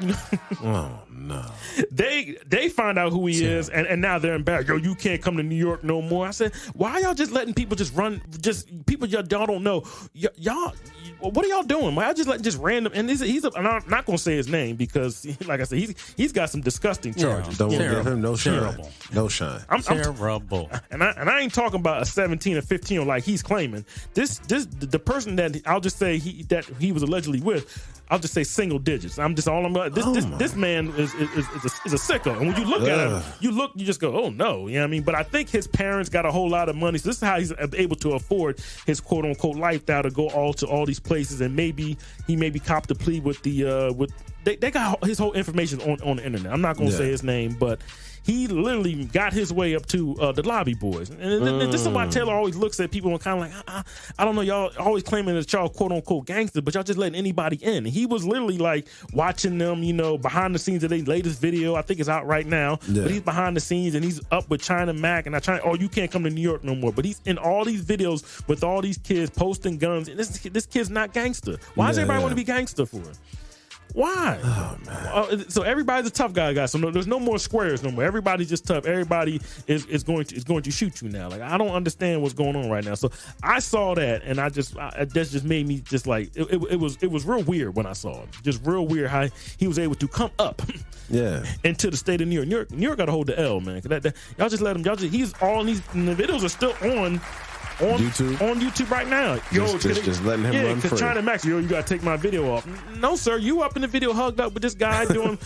Oh no! They find out who he is, and now they're embarrassed. Yo, you can't come to New York no more. I said, why are y'all just letting people just run? Just people y'all don't know. Y'all, what are y'all doing? Why y'all just letting just random? And and I'm not gonna say his name because, like I said, he's got some disgusting charges. Don't give him no shine. Terrible. No shine. Terrible. And I ain't talking about a 17 or 15 like he's claiming. The person that I'll just say he was allegedly with, I'll just say single digits. This man is a sicko. And when you look at him, you just go, oh no, you know what I mean? But I think his parents got a whole lot of money. So this is how he's able to afford his quote unquote lifestyle to go to all these places, and maybe he copped a plea with they got his whole information on the internet. I'm not gonna say his name, but he literally got his way up to the lobby boys. And this is why Taylor always looks at people and kind of like, I don't know, y'all always claiming that y'all quote unquote gangster, but y'all just letting anybody in. And he was literally like watching them, behind the scenes of their latest video. I think it's out right now. Yeah. But he's behind the scenes and he's up with China Mac and you can't come to New York no more. But he's in all these videos with all these kids posting guns. And this kid's not gangster. Why does everybody want to be gangster for it? Why? Oh, man. So everybody's a tough guy, guys. So there's no more squares no more. Everybody's just tough. Everybody is going to shoot you now. Like, I don't understand what's going on right now. So I saw that, and that just made me just like it was real weird when I saw it. Just real weird how he was able to come up, into the state of New York. New York got to hold the L, man. Y'all just let him. He's all these. And the videos are still on YouTube right now. Just letting him run free. Because China Max, you gotta take my video off. No, sir, you up in the video hugged up with this guy doing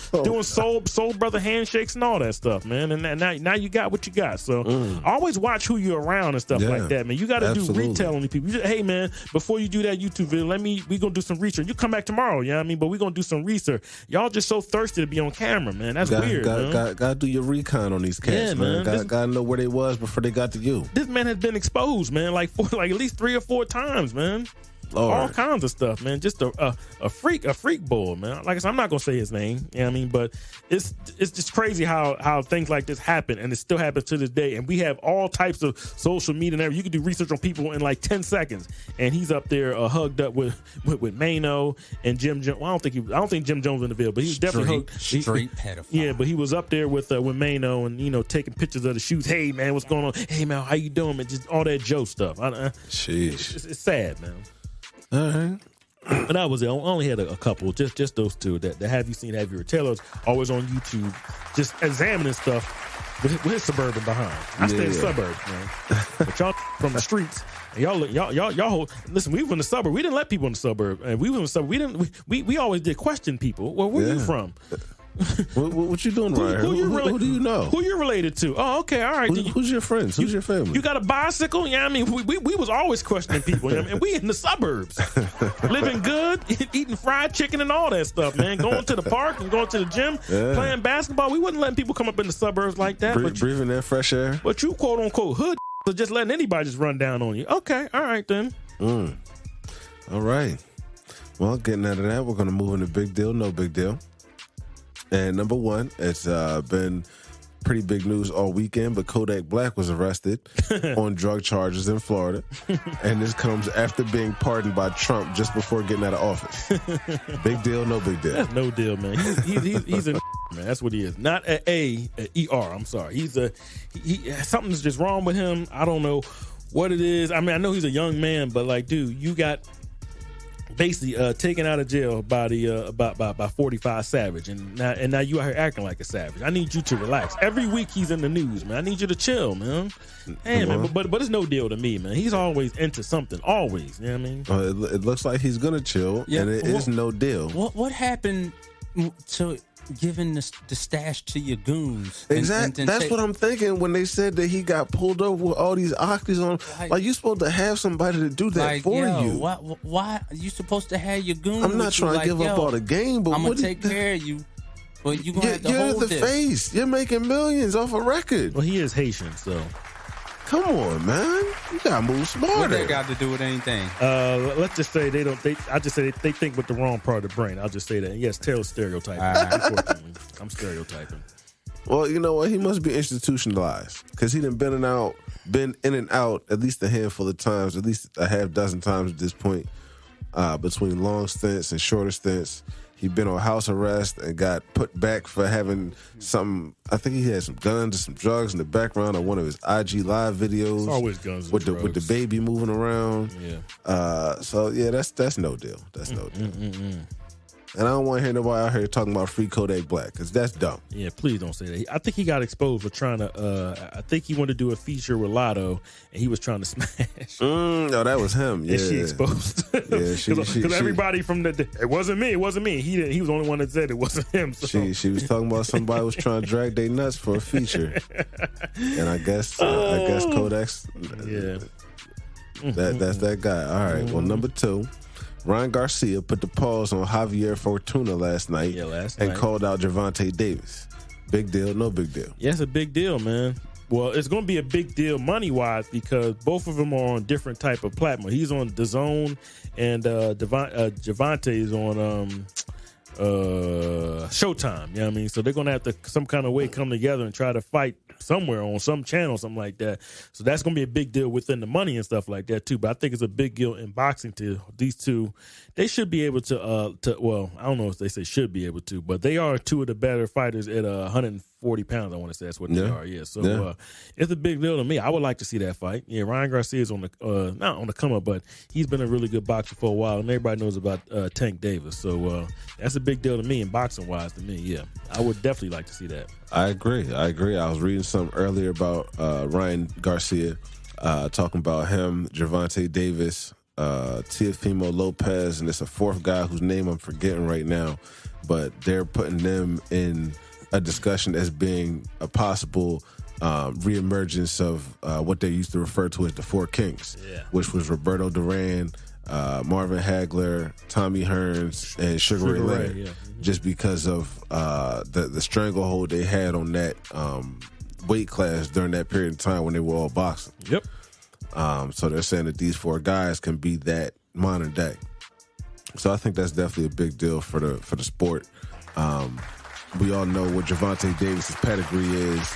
soul brother handshakes and all that stuff, man. And now you got what you got. So always watch who you're around and stuff like that, man. You gotta do retail on these people. Hey, man, before you do that YouTube video, we gonna do some research. You come back tomorrow, you know what I mean? But we gonna do some research. Y'all just so thirsty to be on camera, man. That's weird. Gotta do your recon on these cats, man. Gotta know where they was before they got to you. This man has been exposed, man. Like at least 3 or 4 times, man. All kinds of stuff, man. Just a freak bull, man. Like I said, I'm not gonna say his name, you know what I mean? But it's just crazy how things like this happen, and it still happens to this day. And we have all types of social media and everything. You can do research on people in like 10 seconds, and he's up there hugged up with Mano and Jim Jones. Well, I don't think Jim Jones was in the video, but he's definitely hugged. Straight pedophile. Yeah, but he was up there with Mano and taking pictures of the shoes. Hey man, what's going on? Hey man, how you doing? Man, just all that Joe stuff. Sheesh. It's sad, man. All right. But that was it. I only had a couple, just those two that have you heard. Taylor's always on YouTube, just examining stuff with his Suburban behind. I stay in the suburbs, man. But y'all from the streets, and y'all listen. We were in the suburb. We didn't let people in the suburb, and we were in the suburb. We always did question people. Well, where you from? What you doing right here? Who do you know? Who you related to? Oh, okay, all right. Who's your friends? Who's your family? You got a bicycle? Yeah, I mean, we was always questioning people. You know what I mean? We in the suburbs, living good, eating fried chicken and all that stuff, man. Going to the park and going to the gym, playing basketball. We wasn't letting people come up in the suburbs like that. Breathing that fresh air. But you quote unquote hood, so just letting anybody just run down on you. Okay, all right then. All right. Well, getting out of that, we're gonna move into big deal, no big deal. And number one, it's been pretty big news all weekend, but Kodak Black was arrested on drug charges in Florida. And this comes after being pardoned by Trump just before getting out of office. Big deal, no big deal. That's no deal, man. He's a man. That's what he is. Not a ER. I'm sorry. Something's just wrong with him. I don't know what it is. I mean, I know he's a young man, but like, dude, you got basically taken out of jail by 45 Savage, and now you out here acting like a savage. I need you to relax. Every week he's in the news, man. I need you to chill, man. Hey, man, but it's no deal to me, man. He's always into something, always. You know what I mean? It looks like he's gonna chill, and it is no deal. What happened to giving the stash to your goons? Exactly. That's what I'm thinking when they said that he got pulled over with all these octaves on. Like you're supposed to have somebody to do that for you. Why are you supposed to have your goons? I'm not trying to give up all the game, but I'm gonna take care of you. But you gonna have to hold the face. You're making millions off a record. Well, he is Haitian, so. Come on, man. You gotta move smarter. What that got to do with anything? Let's just say I just say they think with the wrong part of the brain. I'll just say that. And yes, Taylor's stereotyping. Unfortunately, I'm stereotyping. Well, you know what? He must be institutionalized because he done been in and out at least a handful of times, at least a half dozen times at this point. between long stints and shorter stints. He'd been on house arrest and got put back for having some. I think he had some guns and some drugs in the background on one of his IG live videos. It's always guns with and drugs. with the baby moving around. Yeah. So yeah, that's no deal. That's no deal. And I don't want to hear nobody out here talking about free Kodak Black, because that's dumb. Yeah, please don't say that. I think he got exposed for trying to. I think he wanted to do a feature with Lotto, and he was trying to smash. No, that was him. Yeah, and she exposed. Yeah, because everybody from the. It wasn't me. It wasn't me. He didn't. He was the only one that said it wasn't him. So. She was talking about somebody was trying to drag their nuts for a feature, and I guess Kodak's. Yeah. That's that guy. All right. Well, number 2. Ryan Garcia put the pause on Javier Fortuna last night and called out Gervonta Davis. Big deal, no big deal. Yeah, it's a big deal, man. Well, it's going to be a big deal money-wise because both of them are on different type of platform. He's on DAZN and Gervonta is on Showtime. You know what I mean? So they're going to have to some kind of way come together and try to fight somewhere on some channel, something like that. So that's going to be a big deal within the money and stuff like that too. But I think it's a big deal in boxing to these two. They should be able to well, I don't know if they say should be able to, but they are two of the better fighters at 140 pounds. I want to say that's what they are. Yeah. So it's a big deal to me. I would like to see that fight. Yeah, Ryan Garcia is on the not on the come up, but he's been a really good boxer for a while, and everybody knows about Tank Davis. So that's a big deal to me in boxing wise. To me, yeah, I would definitely like to see that. I agree. I was reading something earlier about Ryan Garcia, talking about him, Gervonta Davis, Teofimo Lopez, and it's a fourth guy whose name I'm forgetting right now, but they're putting them in a discussion as being a possible reemergence of what they used to refer to as the Four Kings, which was Roberto Duran, Marvin Hagler, Tommy Hearns, and Sugar Ray Leonard, just because of the stranglehold they had on that weight class during that period of time when they were all boxing. Yep. So they're saying that these four guys can be that modern day. So I think that's definitely a big deal for the sport. We all know what Gervonta Davis's pedigree is,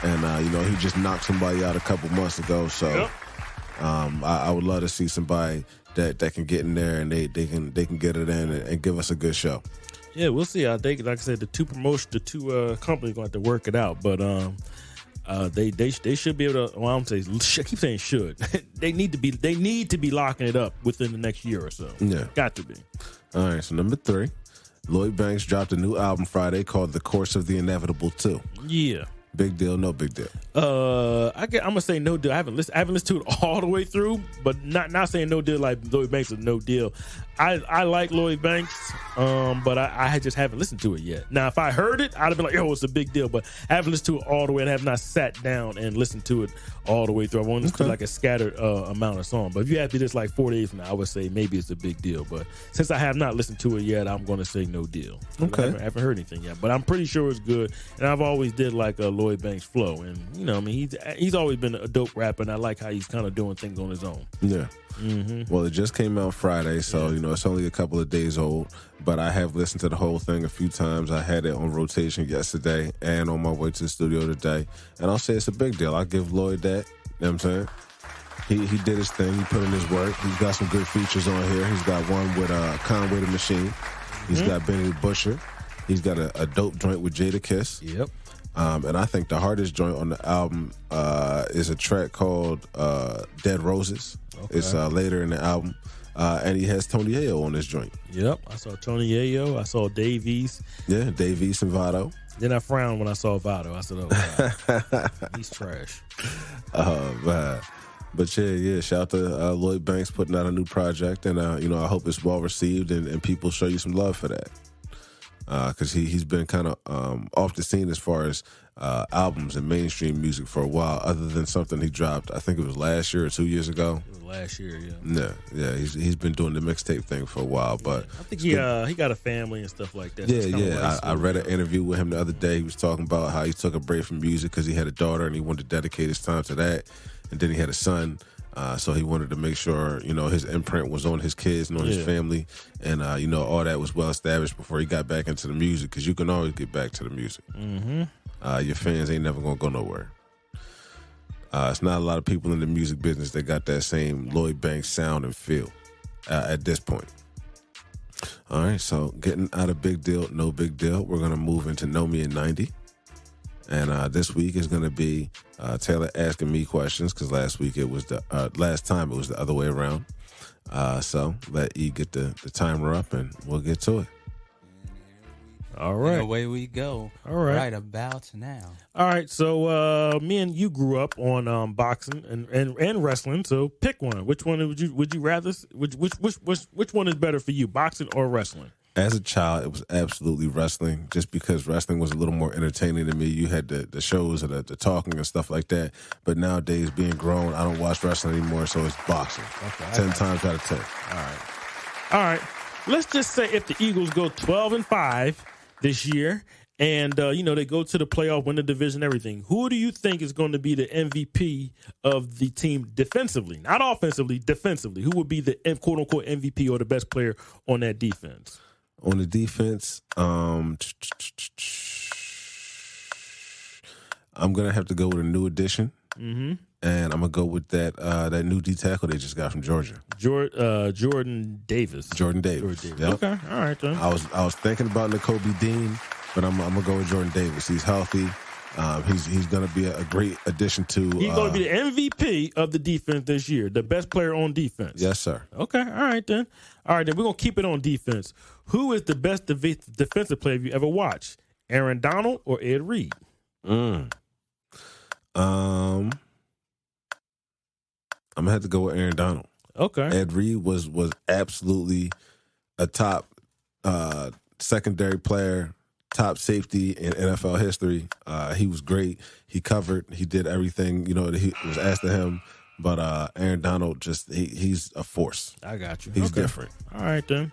and he just knocked somebody out a couple months ago. So I would love to see somebody that can get in there and they can get it in and give us a good show. Yeah, we'll see. I think, like I said, the two companies going to have to work it out, but they should be able to. Well, I keep saying should. they need to be locking it up within the next year or so. Yeah, got to be. All right. So number 3, Lloyd Banks dropped a new album Friday called "The Course of the Inevitable 2." Yeah. Big deal, no big deal. I'm gonna say no deal. I haven't listened to it all the way through, but not saying no deal like Lloyd Banks is no deal. I like Lloyd Banks, but I just haven't listened to it yet. Now, if I heard it, I'd have been like, "Yo, it's a big deal." But I haven't listened to it all the way, and have not sat down and listened to it all the way through. I've only listened to like a scattered amount of song. But if you ask me this like 4 days from now, I would say maybe it's a big deal. But since I have not listened to it yet, I'm going to say no deal. Okay, I haven't heard anything yet, but I'm pretty sure it's good. And I've always did like a Lloyd Banks flow, and I mean, he's always been a dope rapper, and I like how he's kind of doing things on his own. Yeah. Mm-hmm. Well, it just came out Friday, so it's only a couple of days old, but I have listened to the whole thing a few times. I had it on rotation yesterday and on my way to the studio today, and I'll say it's a big deal. I'll give Lloyd that. You know what I'm saying? He did his thing. He put in his work. He's got some good features on here. He's got one with Conway the Machine. He's got Benny Busher. He's got a dope joint with Jada Kiss. Yep. And I think the hardest joint on the album is a track called Dead Roses. Okay. It's later in the album. And he has Tony Yayo on this joint. Yep. I saw Tony Yayo. I saw Dave East. Yeah, Dave East and Vado. Then I frowned when I saw Vado. I said, oh, God. He's trash. Man. But yeah, shout out to Lloyd Banks putting out a new project. And, I hope it's well received and people show you some love for that. Because he's been kind of off the scene as far as albums and mainstream music for a while, other than something he dropped, I think it was last year or 2 years ago. It was last year, yeah. Yeah, he's been doing the mixtape thing for a while, but I think he got a family and stuff like that. Yeah. I read an interview with him the other day. He was talking about how he took a break from music because he had a daughter and he wanted to dedicate his time to that, and then he had a son. So he wanted to make sure, his imprint was on his kids and on his family, and all that was well established before he got back into the music. Because you can always get back to the music. Mm-hmm. Your fans ain't never gonna go nowhere. It's not a lot of people in the music business that got that same Lloyd Banks sound and feel at this point. All right, so getting out of big deal, no big deal. We're going to move into Know Me in 90. And this week is going to be Taylor asking me questions because last time it was the other way around. So let E get the timer up and we'll get to it. All right. And away we go. All right. Right about now. All right. So me and you grew up on boxing and wrestling. So pick one. Which one would you rather? Which one is better for you, boxing or wrestling? As a child, it was absolutely wrestling, just because wrestling was a little more entertaining to me. You had the shows and the talking and stuff like that. But nowadays, being grown, I don't watch wrestling anymore, so it's boxing. Okay, 10 times out of 10. All right. Let's just say if the Eagles go 12-5 this year, and they go to the playoff, win the division, everything. Who do you think is going to be the MVP of the team defensively? Not offensively, defensively. Who would be the quote unquote MVP or the best player on that defense? On the defense, I'm going to have to go with a new addition. Mm-hmm. And I'm going to go with that new D tackle they just got from Georgia. Jordan Davis. Jordan Davis. Yep. Okay. All right, then. I was thinking about Nakobe Dean, but I'm going to go with Jordan Davis. He's healthy. He's going to be a great addition to... He's going to be the MVP of the defense this year, the best player on defense. Yes, sir. Okay, all right, then. We're going to keep it on defense. Who is the best defensive player you ever watched? Aaron Donald or Ed Reed? I'm going to have to go with Aaron Donald. Okay. Ed Reed was absolutely a top secondary player, top safety in NFL history. He was great. He covered. He did everything, that he was asked of him. But Aaron Donald, he's a force. I got you. He's different. All right, then.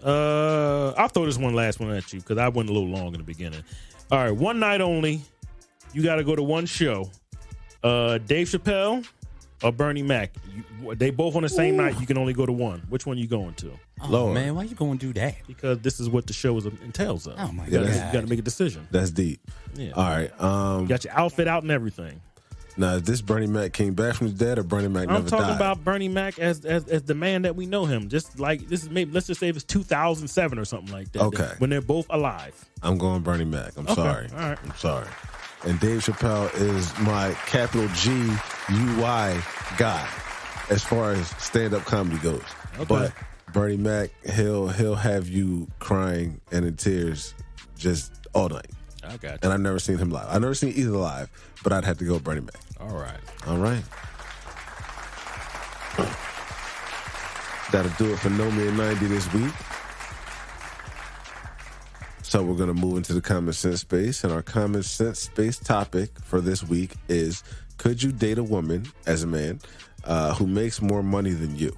I'll throw this last one at you because I went a little long in the beginning. All right, one night only. You got to go to one show. Dave Chappelle or Bernie Mac. They both on the same night. You can only go to one. Which one you going to? Oh, Lord. Man, why you going to do that? Because this is what the show entails of. Oh, my God. You got to make a decision. That's deep. Yeah. All right. You got your outfit out and everything. Now, is this Bernie Mac came back from the dead or Bernie Mac never died? I'm talking about Bernie Mac as the man that we know him. Just like this is let's just say it's 2007 or something like that. Okay. When they're both alive. I'm going Bernie Mac. I'm sorry. All right. I'm sorry. And Dave Chappelle is my capital G-U-Y guy as far as stand-up comedy goes. Okay. But Bernie Mac, he'll have you crying and in tears just all night. I got you. And I've never seen him live. I've never seen either live, but I'd have to go with Bernie Mac. All right. That'll do it for Know Me in 90 this week. So we're going to move into the common sense space. And our common sense space topic for this week is, could you date a woman as a man who makes more money than you?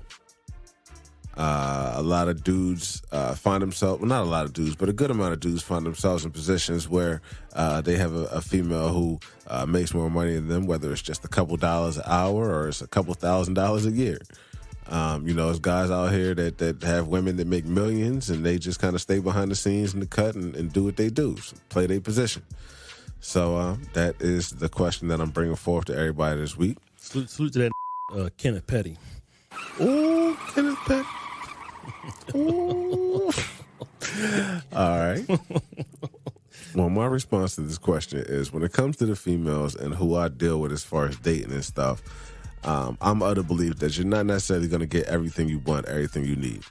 A lot of dudes find themselves, well, not a lot of dudes, but a good amount of dudes find themselves in positions where they have a female who makes more money than them, whether it's just a couple dollars an hour or it's a couple $1,000s a year. There's guys out here that have women that make millions and they just kind of stay behind the scenes in the cut and do what they do, play their position. So that is the question that I'm bringing forth to everybody this week. Salute to that Kenneth Petty. Oh, Kenneth Petty. Ooh. All right. Well, my response to this question is, when it comes to the females and who I deal with as far as dating and stuff, I'm of the belief that you're not necessarily going to get everything you want, everything you need.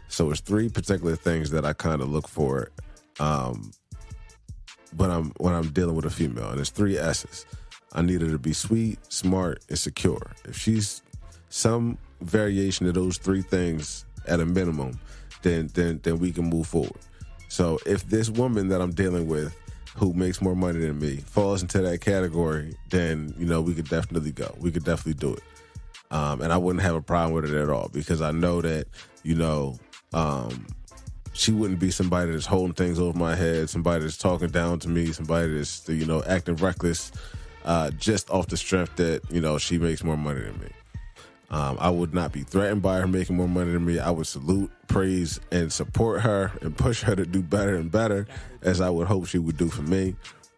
So it's three particular things that I kind of look for when I'm dealing with a female, and it's 3 S's. I need her to be sweet, smart, and secure. If she's some variation of those 3 things at a minimum, then we can move forward. So if this woman that I'm dealing with who makes more money than me falls into that category, then, we could definitely go. We could definitely do it. And I wouldn't have a problem with it at all, because I know that, she wouldn't be somebody that's holding things over my head, somebody that's talking down to me, somebody that's, acting reckless, just off the strength that, she makes more money than me. I would not be threatened by her making more money than me. I would salute, praise, and support her and push her to do better and better, as I would hope she would do for me.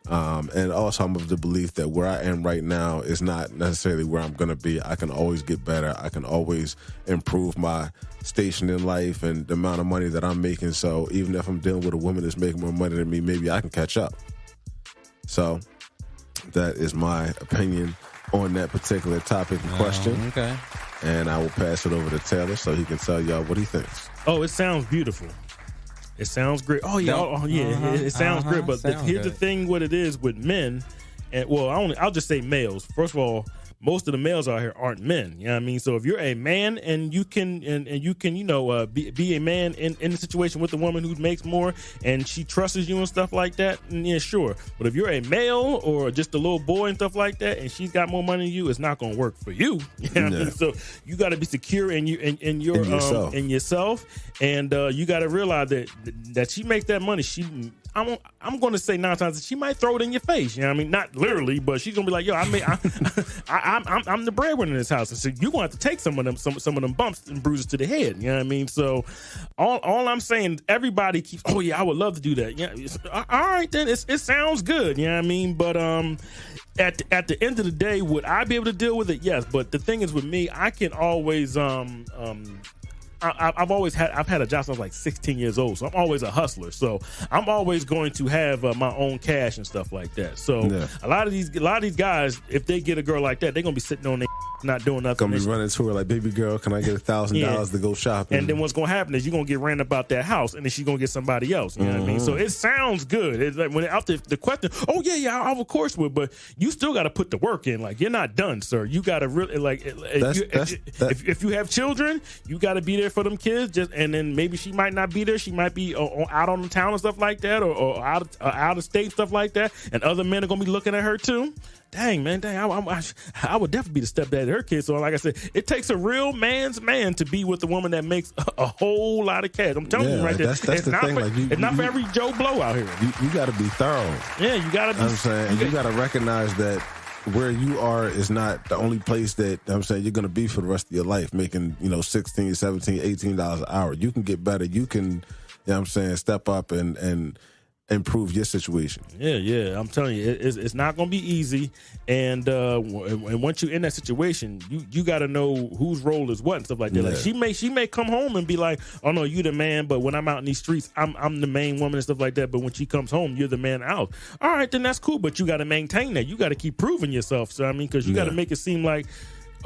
And also, I'm of the belief that where I am right now is not necessarily where I'm going to be. I can always get better. I can always improve my station in life and the amount of money that I'm making. So even if I'm dealing with a woman that's making more money than me, maybe I can catch up. So that is my opinion on that particular topic in question. Okay. And I will pass it over to Taylor so he can tell y'all what he thinks. Oh, it sounds beautiful. It sounds great. Oh yeah, it sounds great. But here's the thing: what it is with men, and I'll just say males. First of all, most of the males out here aren't men. You know what I mean? So if you're a man and you can be a man in a situation with a woman who makes more and she trusts you and stuff like that, yeah, sure. But if you're a male or just a little boy and stuff like that, and she's got more money than you, it's not going to work for you. You know what I mean? So you got to be secure in yourself, and you got to realize that she makes that money. I'm going to say 9 times she might throw it in your face. You know what I mean? Not literally, but she's going to be like, yo, I'm the breadwinner in this house. And so you're going to have to take some of them bumps and bruises to the head. You know what I mean? So all I'm saying, everybody keeps, oh yeah, I would love to do that. Yeah. All right, then it sounds good. You know what I mean? But at the end of the day, would I be able to deal with it? Yes. But the thing is with me, I can always, I've had a job since I was like 16 years old, so I'm always a hustler. So I'm always going to have my own cash and stuff like that. So a lot of these guys, if they get a girl like that, they're gonna be sitting on their not doing nothing. Gonna be running to her like, baby girl, can I get $1,000 to go shopping? And then what's gonna happen is you're gonna get ran about that house, and then she's gonna get somebody else. You know what I mean? So it sounds good. It's like when out the question, oh yeah, I of course would, but you still got to put the work in. Like you're not done, sir. You got to really if you have children, you got to be there for them kids. And then maybe she might not be there. She might be out on the town and stuff like that, or out of state stuff like that. And other men are gonna be looking at her too. Dang, man, I would definitely be the stepdad of her kids. So like I said, it takes a real man's man to be with a woman that makes a whole lot of cash. I'm telling you right there. That's the thing. It's not for every Joe Blow out here. You got to be thorough. Yeah, you got to be. I'm saying, you got to recognize that where you are is not the only place that I'm saying you're going to be for the rest of your life, making, $16, $17, $18 an hour. You can get better. You can, step up and improve your situation. Yeah. I'm telling you, it's not going to be easy. And once you're in that situation, you got to know whose role is what and stuff like that. Yeah. Like she may come home and be like, oh no, you the man. But when I'm out in these streets, I'm the main woman and stuff like that. But when she comes home, you're the man out. All right, then that's cool. But you got to maintain that. You got to keep proving yourself. So I mean, because you got to make it seem like,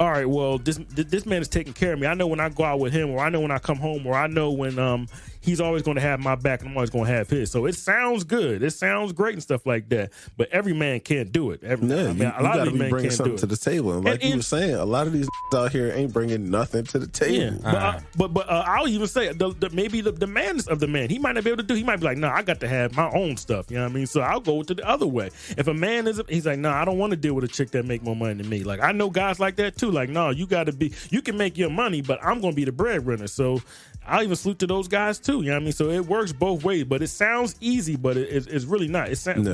all right, well, this man is taking care of me. I know when I go out with him, or I know when I come home, or I know when he's always going to have my back and I'm always going to have his. So it sounds good. It sounds great and stuff like that. But every man can't do it. A lot of these men can't do it. To the table. And like you were saying, a lot of these out here ain't bringing nothing to the table. Yeah. But I'll even say maybe the man of the man, he might not be able to do. He might be like, no, I got to have my own stuff. You know what I mean? So I'll go to the other way. If a man he's like, no, I don't want to deal with a chick that make more money than me. Like I know guys like that too. Like, no, you can make your money, but I'm going to be the breadwinner. So I'll even salute to those guys too. You know what I mean? So it works both ways, but it sounds easy, but it's really not.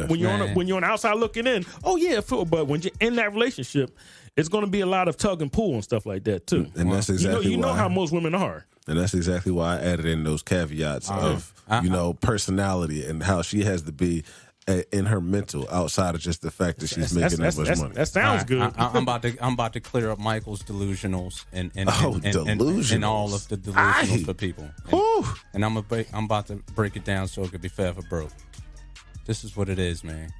When you're on the outside looking in, oh yeah, but when you're in that relationship, it's going to be a lot of tug and pull and stuff like that too. And that's exactly you know how most women are. And that's exactly why I added in those caveats of personality and how she has to be in her mental outside of just the fact that she's making that much money. That sounds good. I'm about to clear up Michael's delusionals and delusionals. And all of the delusionals for people. And I'm about to break it down so it could be forever broke. This is what it is, man.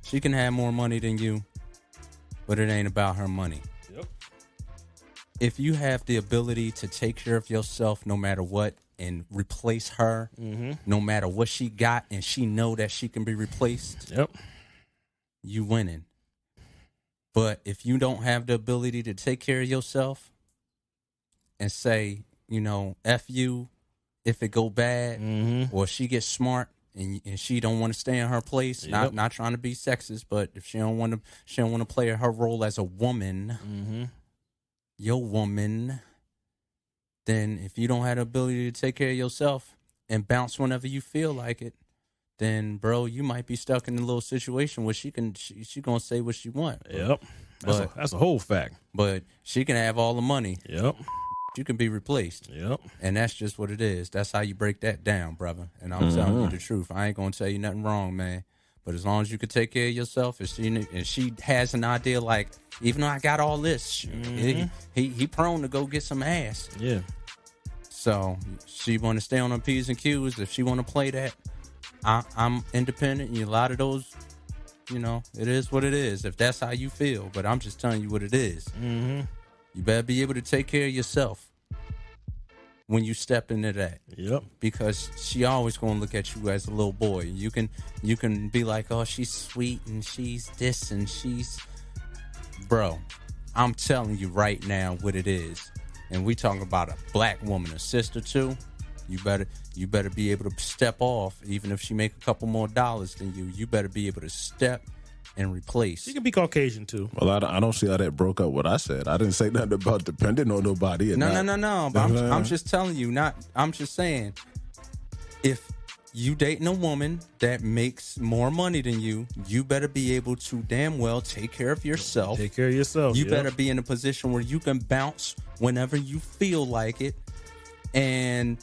She can have more money than you, but it ain't about her money. Yep. If you have the ability to take care of yourself no matter what, and replace her no matter what she got, and she know that she can be replaced, you winning. But if you don't have the ability to take care of yourself and say, F you if it go bad, or she gets smart and she don't want to stay in her place, not trying to be sexist, but if she don't want to play her role as a woman, your woman, then if you don't have the ability to take care of yourself and bounce whenever you feel like it, then bro, you might be stuck in a little situation where she gonna say what she want. Yep. That's a whole fact. But she can have all the money. Yep. you can be replaced. Yep. And that's just what it is. That's how you break that down, brother. And I'm telling you the truth. I ain't gonna tell you nothing wrong, man. But as long as you can take care of yourself, and she has an idea like, even though I got all this, he prone to go get some ass. Yeah. So she want to stay on her P's and Q's. If she want to play that, I'm independent. And a lot of those, it is what it is. If that's how you feel, but I'm just telling you what it is. Mm-hmm. You better be able to take care of yourself when you step into that. Yep. Because she always gonna look at you as a little boy. You can be like, oh, she's sweet and she's this and she's, bro. I'm telling you right now what it is. And we talking about a black woman, a sister too. You better be able to step off, even if she make a couple more dollars than you. You better be able to step and replace. She can be Caucasian too. Well, I don't see how that broke up what I said. I didn't say nothing about depending on nobody. No. But I'm just telling you. I'm just saying, if you dating a woman that makes more money than you, you better be able to damn well take care of yourself. Take care of yourself. You better be in a position where you can bounce whenever you feel like it, and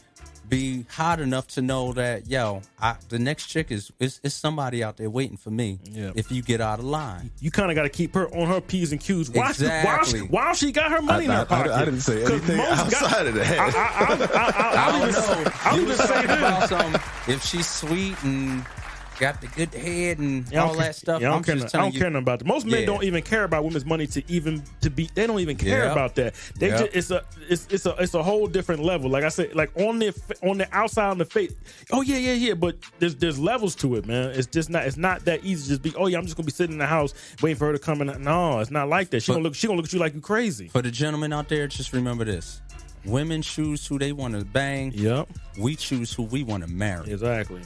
be hot enough to know that, the next chick is somebody out there waiting for me. Yeah. If you get out of line, you kind of got to keep her on her P's and Q's. Exactly. While she got her money in her pocket. I didn't say anything outside of that. I'll even say about if she's sweet and got the good head and all that stuff. I don't care nothing about that. Most men don't even care about women's money to be. They don't even care about that. They just it's a whole different level. Like I said, like on the outside on the face. Oh yeah. But there's levels to it, man. It's just not. It's not that easy. To just be. Oh yeah, I'm just gonna be sitting in the house waiting for her to come in. No, it's not like that. She gonna look at you like you crazy. For the gentlemen out there, just remember this: women choose who they want to bang. Yep. We choose who we want to marry. Exactly.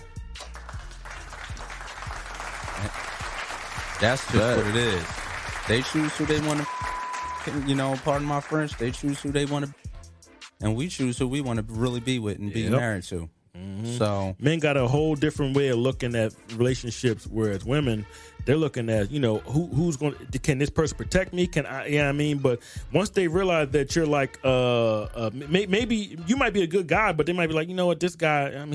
That's just what it is. They choose who they want to, pardon my French, they choose who they want to, and we choose who we want to really be with and be married to. Mm-hmm. So men got a whole different way of looking at relationships, whereas women, they're looking at, who's going to, can this person protect me? Can I, But once they realize that you're like, maybe you might be a good guy, but they might be like, you know what, this guy,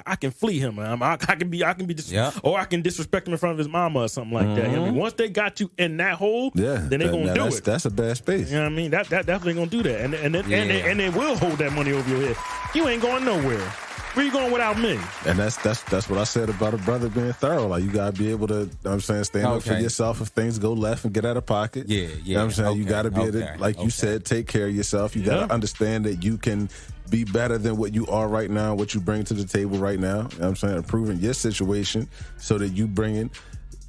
I can flee him. I can be, or I can disrespect him in front of his mama or something like that. Once they got you in that hole, then they're going to do it. That's a bad space. You know what I mean? That definitely going to do that. And they will hold that money over your head. You ain't going nowhere. Where you going without me? And that's what I said about a brother being thorough. Like, you gotta be able to, stand up for yourself if things go left and get out of pocket. Yeah. You know what I'm saying? You gotta be able to, like you said, take care of yourself. You gotta understand that you can be better than what you are right now, what you bring to the table right now. You know what I'm saying? Improving your situation so that you bring it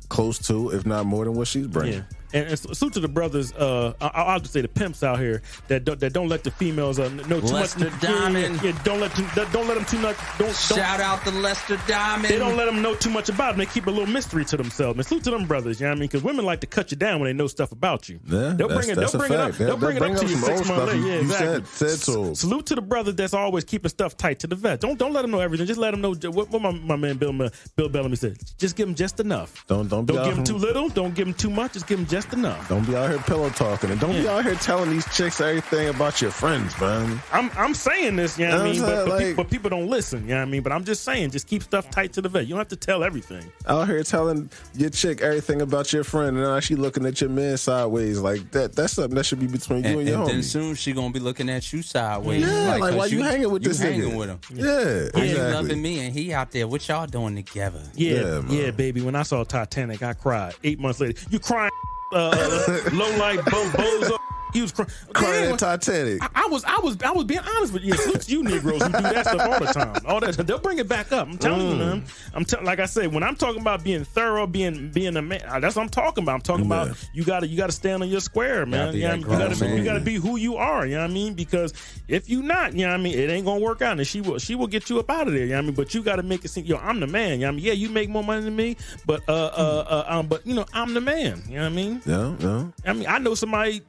close to, if not more than what she's bringing. Yeah. And salute to the brothers. I'll just say the pimps out here that don't let the females know too Lester much. Diamond. Yeah, don't let them too much. Shout out to Lester Diamond. They don't let them know too much about them. They keep a little mystery to themselves. And salute to them brothers. You know what I mean? Because women like to cut you down when they know stuff about you. Yeah, they'll bring it up to you 6 months later. Yeah, exactly. Said to them. Salute to the brother that's always keeping stuff tight to the vet. Don't let them know everything. Just let them know what my man Bill Bellamy said. Just give them just enough. Don't give them too little. Don't give them too much. Just give them just enough. Don't be out here pillow talking, and don't be out here telling these chicks everything about your friends, man. I'm saying this, you know what I mean? But people don't listen, you know what I mean? But I'm just saying, just keep stuff tight to the vet. You don't have to tell everything. Out here telling your chick everything about your friend, and now she looking at your man sideways like that. That's something that should be between you and your homie. And then soon she gonna be looking at you sideways. Yeah, like why you hanging with this nigga? Hanging with him. Yeah, He loving me, and he out there. What y'all doing together? Yeah, baby. When I saw Titanic, I cried. 8 months later, you crying. Low light bozo. He was crying at Titanic. I was being honest with you. Salute to you Negroes who do that stuff all the time. All that they'll bring it back up. I'm telling you, man. Like I said, when I'm talking about being thorough, being a man, that's what I'm talking about. I'm talking about you gotta stand on your square, man. You gotta be who you are. You know what I mean? Because if you not, you know what I mean, it ain't gonna work out, and she will get you up out of there. You know what I mean? But you gotta make it seem, I'm the man. You know what I mean? Yeah, you make more money than me, but I'm the man. You know what I mean? Yeah. I mean, I know somebody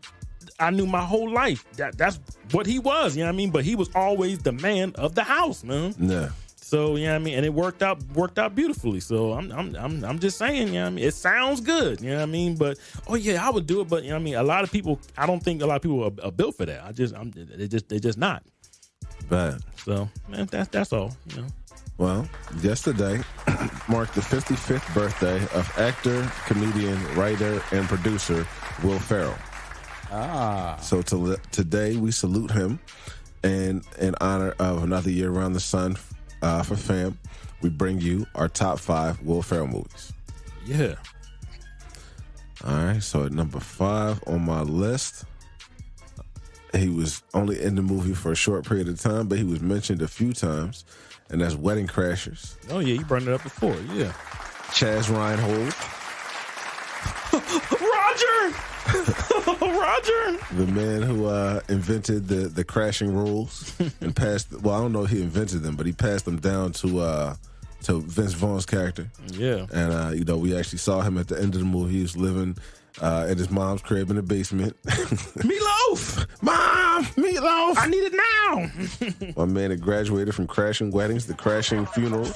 I knew my whole life. That's what he was, you know what I mean? But he was always the man of the house, man. Yeah. So yeah, I mean, and it worked out beautifully. So I'm just saying, you know what I mean, it sounds good, you know what I mean. But oh yeah, I would do it. But you know what I mean, a lot of people, I don't think a lot of people are built for that. They're just not. Bad. So man, that's all. You know. Well, yesterday marked the 55th birthday of actor, comedian, writer, and producer Will Ferrell. So today we salute him, and in honor of another year around the sun. For fam, we bring you our top 5 Will Ferrell movies. Yeah. All right, so at number 5 on my list, he was only in the movie for a short period of time, but he was mentioned a few times, and that's Wedding Crashers. Oh yeah, you brought it up before, yeah. Chaz Reinhold. Roger! The man who invented the crashing rules and passed. Well, I don't know if he invented them, but he passed them down to Vince Vaughn's character. Yeah, and we actually saw him at the end of the movie. He was living at his mom's crib in the basement. Meatloaf, Mom, Meatloaf, I need it now. My man had graduated from crashing weddings to crashing funerals.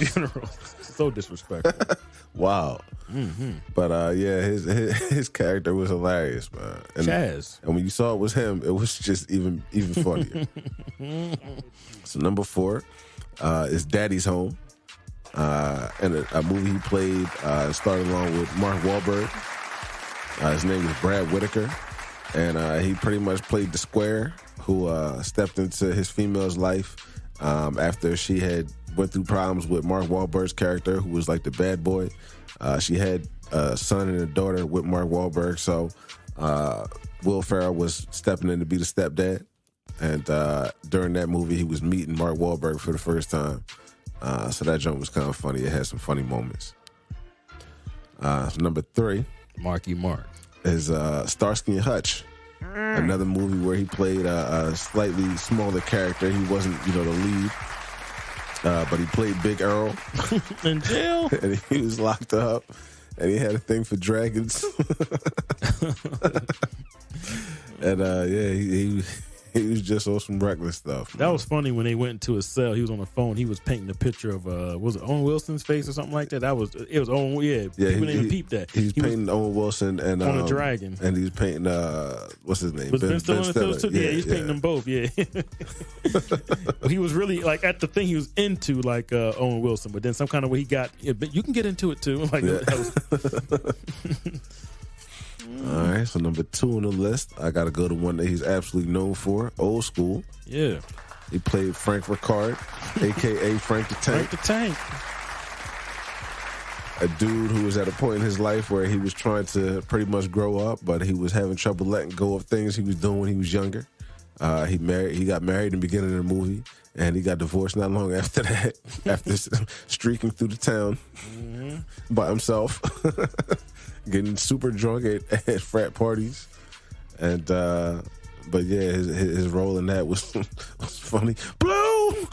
So disrespectful. Wow. Mm-hmm. But yeah, his character was hilarious, man. And, Chaz. And when you saw it was him, it was just even funnier. So number 4 is Daddy's Home, and a movie he played started along with Mark Wahlberg. His name is Brad Whitaker, and he pretty much played the square who stepped into his female's life after she had went through problems with Mark Wahlberg's character, who was like the bad boy. She had a son and a daughter with Mark Wahlberg, so Will Ferrell was stepping in to be the stepdad. And during that movie, he was meeting Mark Wahlberg for the first time. So that joke was kind of funny. It had some funny moments. So number 3, Marky Mark, is Starsky and Hutch. Another movie where he played a slightly smaller character. He wasn't, the lead. But he played Big Earl in jail, and he was locked up, and he had a thing for dragons. And he was just on some reckless stuff. That was funny when they went into his cell. He was on the phone. He was painting a picture of was it Owen Wilson's face or something like that? It was Owen. Yeah, people didn't even peep that. He was painting Owen Wilson and on a dragon, and he was painting what's his name? Was Ben Stiller. Yeah, he's painting them both. Yeah. He was really like at the thing he was into like Owen Wilson, but then some kind of way he got. Yeah, but you can get into it too. Like that was. All right, so number 2 on the list, I got to go to one that he's absolutely known for, Old School. Yeah. He played Frank Ricard, a.k.a. Frank the Tank. Frank the Tank. A dude who was at a point in his life where he was trying to pretty much grow up, but he was having trouble letting go of things he was doing when he was younger. He got married in the beginning of the movie, and he got divorced not long after that, after streaking through the town by himself. Getting super drunk at frat parties, and but yeah, his role in that was funny. Blue,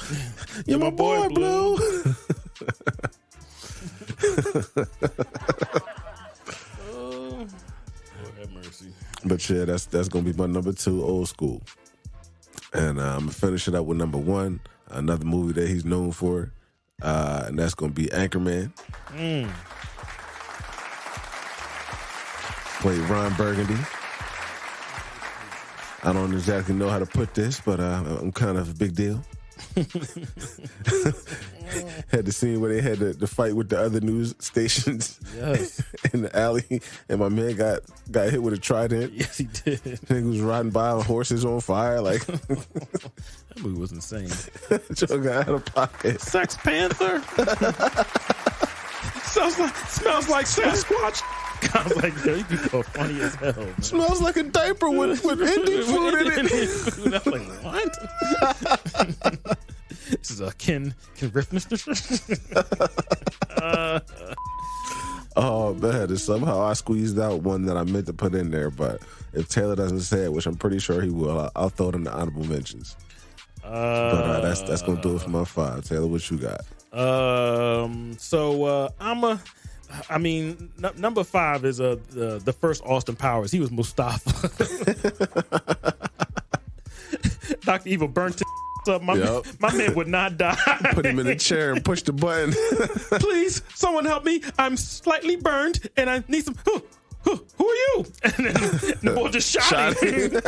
you're my boy, Blue. Lord have mercy. But yeah, that's gonna be my number 2, Old School, and I'm gonna finish it up with number 1, another movie that he's known for, and that's gonna be Anchorman. Played Ron Burgundy. I don't exactly know how to put this, but I'm kind of a big deal. Had the scene where they had the fight with the other news stations in the alley, and my man got hit with a trident. Yes, he did. He was riding by on horses on fire. Like that movie was insane. Joe got out of pocket. Sex Panther. Smells like Sasquatch. I was like, yo, you people are funny as hell, man. Smells like a diaper with Indian food in it. I was like, what? This is a Ken Riffness. Oh man, somehow I squeezed out one that I meant to put in there, but if Taylor doesn't say it, which I'm pretty sure he will, I'll throw it in the honorable mentions. But that's gonna do it for my 5. Taylor, what you got? Number 5 is the first Austin Powers. He was Mustafa. Dr. Evil burnt up, my man would not die. Put him in a chair and push the button. Please, someone help me. I'm slightly burned and I need some. Who are you? And then the boy just shot him.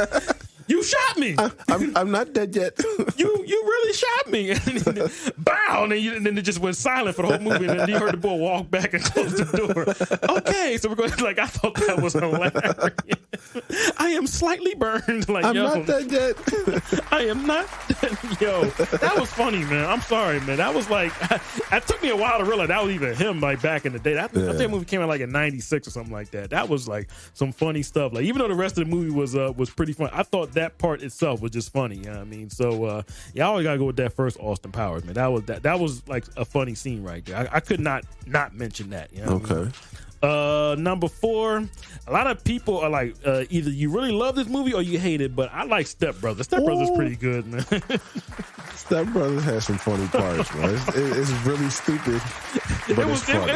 You shot me. I'm not dead yet. You really shot me. And then, bow. And then it just went silent for the whole movie. And then you heard the boy walk back and close the door. Okay, so we're going like, I thought that was hilarious. I am slightly burned. Like, I'm not dead yet. I am not dead. Yo, that was funny, man. I'm sorry, man. That was like, it took me a while to realize that was even him, like back in the day. I think the movie came out like in '96 or something like that. That was like some funny stuff. Like, even though the rest of the movie was pretty fun, I thought that part itself was just funny. You know what I mean? So I always gotta go with that first Austin Powers, man. That was like a funny scene right there. I could not mention that. You know what I mean? Number 4, a lot of people are like, either you really love this movie or you hate it, but I like Step Brothers. Step Brothers is pretty good, man. Step Brothers has some funny parts, man. It's really stupid, but it was dumb.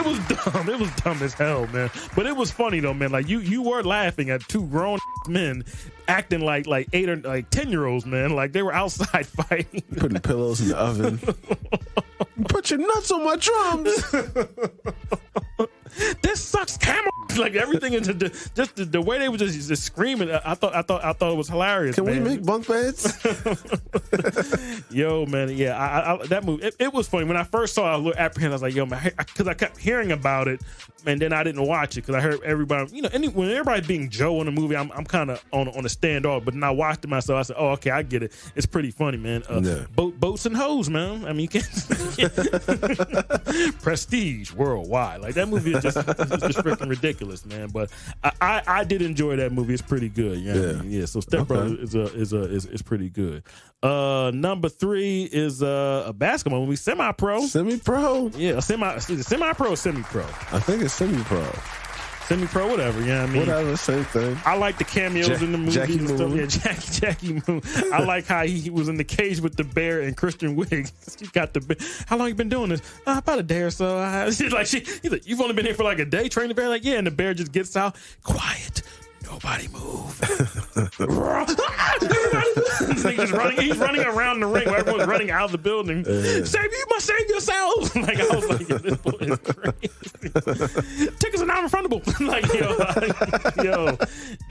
It was dumb as hell, man. But it was funny though, man. Like you were laughing at 2 grown men acting like 8 or like 10-year-olds, man. Like they were outside fighting, putting pillows in the oven. Put your nuts on my drums. This sucks, camera. Like everything into just the way they were just screaming. I thought it was hilarious. Can we make bunk beds? Yo, man, yeah, I that movie it was funny when I first saw it. I was a little apprehensive. I was like, yo, man, because I kept hearing about it, and then I didn't watch it because I heard everybody, you know, when everybody's being Joe in the movie, I'm kind of on a standoff. But then I watched it myself. I said, oh, okay, I get it. It's pretty funny, man. Boats and hoes, man. I mean, you can't Prestige worldwide. Like that movie is just freaking ridiculous, man. But I did enjoy that movie. It's pretty good. You know what I mean? Yeah. So Step Brothers is pretty good. Number 3 is a basketball movie, semi-pro. Semi-pro? Yeah, semi-pro or semi-pro? I think it's semi-pro. Semi-pro, whatever, you know what I mean? Whatever, same thing. I like the cameos in the movie Jackie and stuff. Moon. Yeah, Jackie Moon. I like how he was in the cage with the bear and Kristen Wiig. She got the bear. How long you been doing this? About a day or so. He's like, you've only been here for like a day training the bear? Like, yeah, and the bear just gets out. Quiet. Nobody move. He's running around the ring where everyone's running out of the building. You must save yourselves. Like, I was like, this boy is crazy. Tickets are not refundable.